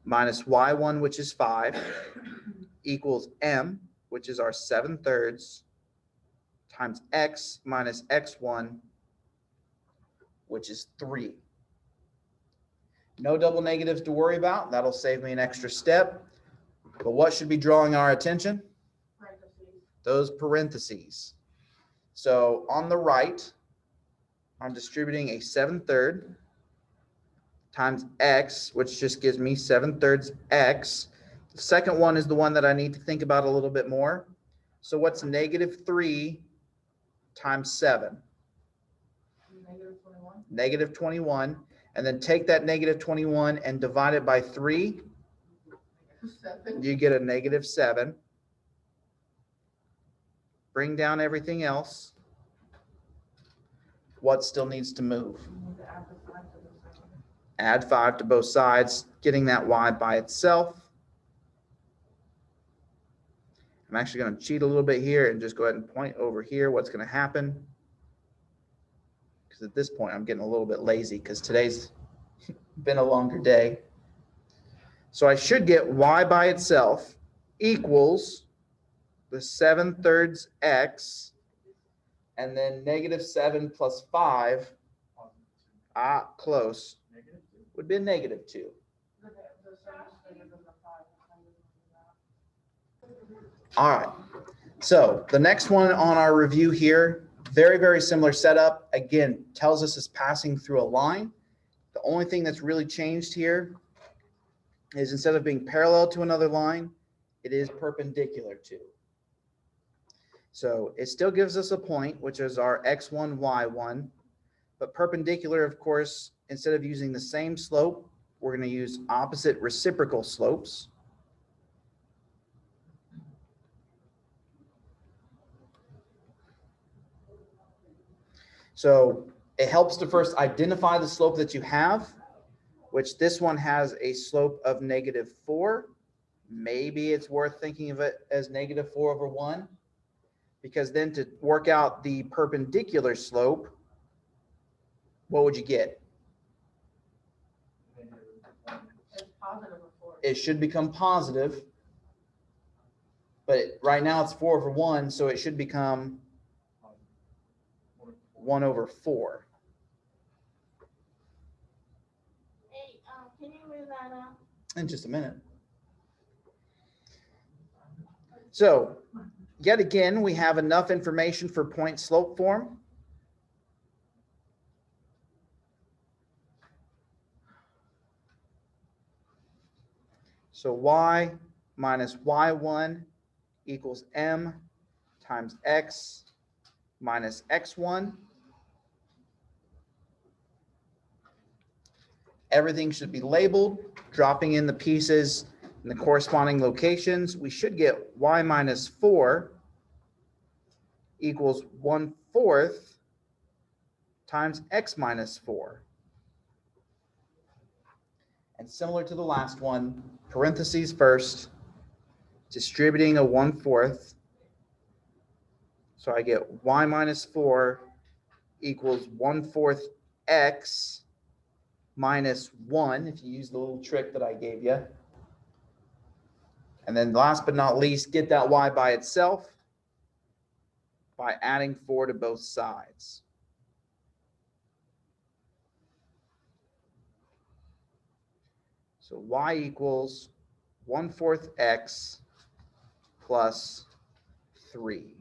A: minus y1, which is 5, equals m, which is our 7/3, times x minus x1, which is 3. No double negatives to worry about. That'll save me an extra step. But what should be drawing our attention? Those parentheses. So on the right, I'm distributing a 7/3 times x, which just gives me 7/3 x. The second one is the one that I need to think about a little bit more. So what's -3 times 7? -21. And then take that -21 and divide it by 3. You get a -7. Bring down everything else. What still needs to move? Add 5 to both sides, getting that y by itself. I'm actually going to cheat a little bit here and just go ahead and point over here what's going to happen. Because at this point, I'm getting a little bit lazy because today's been a longer day. So I should get y by itself equals the 7/3 x, and then -7 plus 5, close, would be a -2. All right, so the next one on our review here, very, very similar setup. Again, tells us it's passing through a line. The only thing that's really changed here is instead of being parallel to another line, it is perpendicular to. So it still gives us a point, which is our x1, y1, but perpendicular, of course, instead of using the same slope, we're going to use opposite reciprocal slopes. So it helps to first identify the slope that you have, which this one has a slope of -4. Maybe it's worth thinking of it as -4/1, because then to work out the perpendicular slope, what would you get? It should become positive, but right now it's 4/1, so it should become 1/4.
G: Hey, can you move that up?
A: In just a minute. So yet again, we have enough information for point slope form. So y minus y1 equals m times x minus x1. Everything should be labeled, dropping in the pieces in the corresponding locations. We should get y minus 4 equals 1/4 times x minus 4. And similar to the last one, parentheses first, distributing a 1/4. So I get y minus 4 equals 1/4 x minus 1, if you use the little trick that I gave you. And then last but not least, get that y by itself by adding 4 to both sides. So y equals 1/4 x plus 3.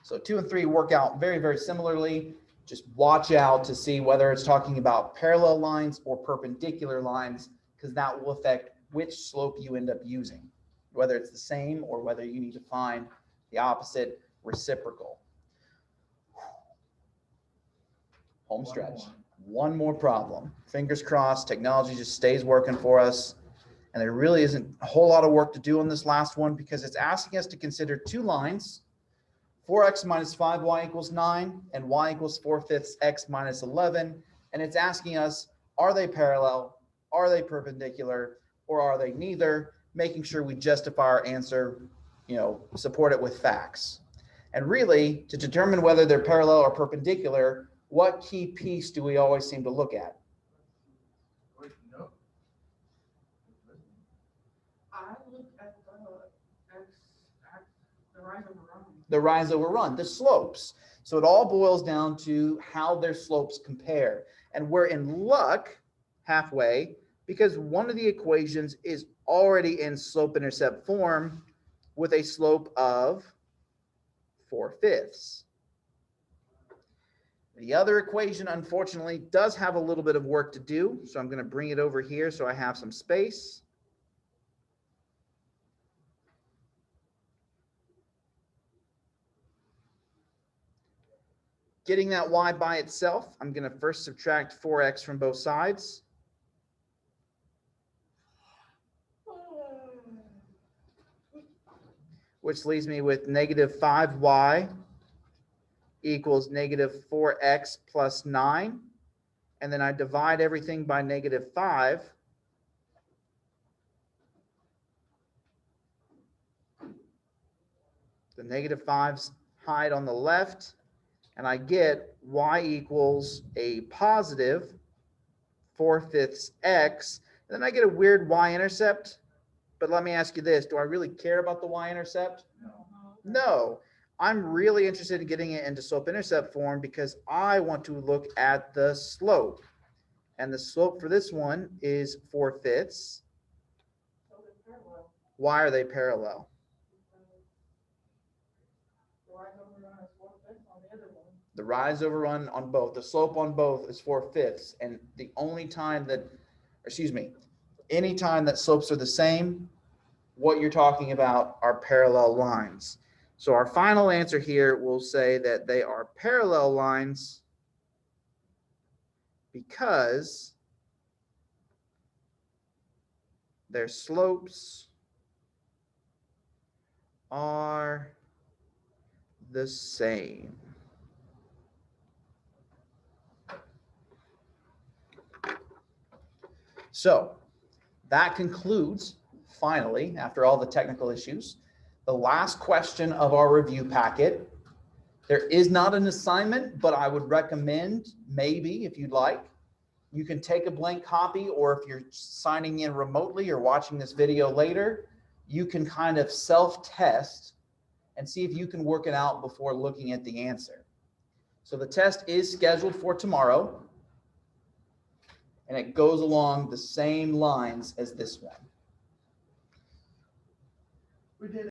A: So 2 and 3 work out very, very similarly. Just watch out to see whether it's talking about parallel lines or perpendicular lines, because that will affect which slope you end up using, whether it's the same or whether you need to find the opposite reciprocal. Home stretch. One more problem. Fingers crossed, technology just stays working for us. And there really isn't a whole lot of work to do on this last one because it's asking us to consider two lines 4x minus 5y equals 9, and y equals 4/5 x minus 11. And it's asking us, are they parallel, are they perpendicular, or are they neither? Making sure we justify our answer, support it with facts. And really, to determine whether they're parallel or perpendicular, what key piece do we always seem to look at?
B: Wait, no.
F: I look at the rise over run.
A: The rise over run, the slopes. So it all boils down to how their slopes compare. And we're in luck halfway because one of the equations is already in slope-intercept form with a slope of 4/5. The other equation, unfortunately, does have a little bit of work to do. So I'm going to bring it over here so I have some space. Getting that y by itself, I'm going to first subtract 4x from both sides. Which leaves me with negative 5y equals negative 4x plus 9. And then I divide everything by negative 5. The negative 5s hide on the left. And I get y equals a positive 4/5 x. And then I get a weird y-intercept. But let me ask you this. Do I really care about the y-intercept? No. I'm really interested in getting it into slope-intercept form because I want to look at the slope. And the slope for this one is 4/5. Why are they parallel? The rise over run on both, the slope on both is 4/5. And the only time that, any time that slopes are the same, what you're talking about are parallel lines. So our final answer here will say that they are parallel lines because their slopes are the same. So that concludes, finally, after all the technical issues, the last question of our review packet. There is not an assignment, but I would recommend, maybe if you'd like, you can take a blank copy, or if you're signing in remotely or watching this video later, you can kind of self-test and see if you can work it out before looking at the answer. So the test is scheduled for tomorrow, and it goes along the same lines as this one.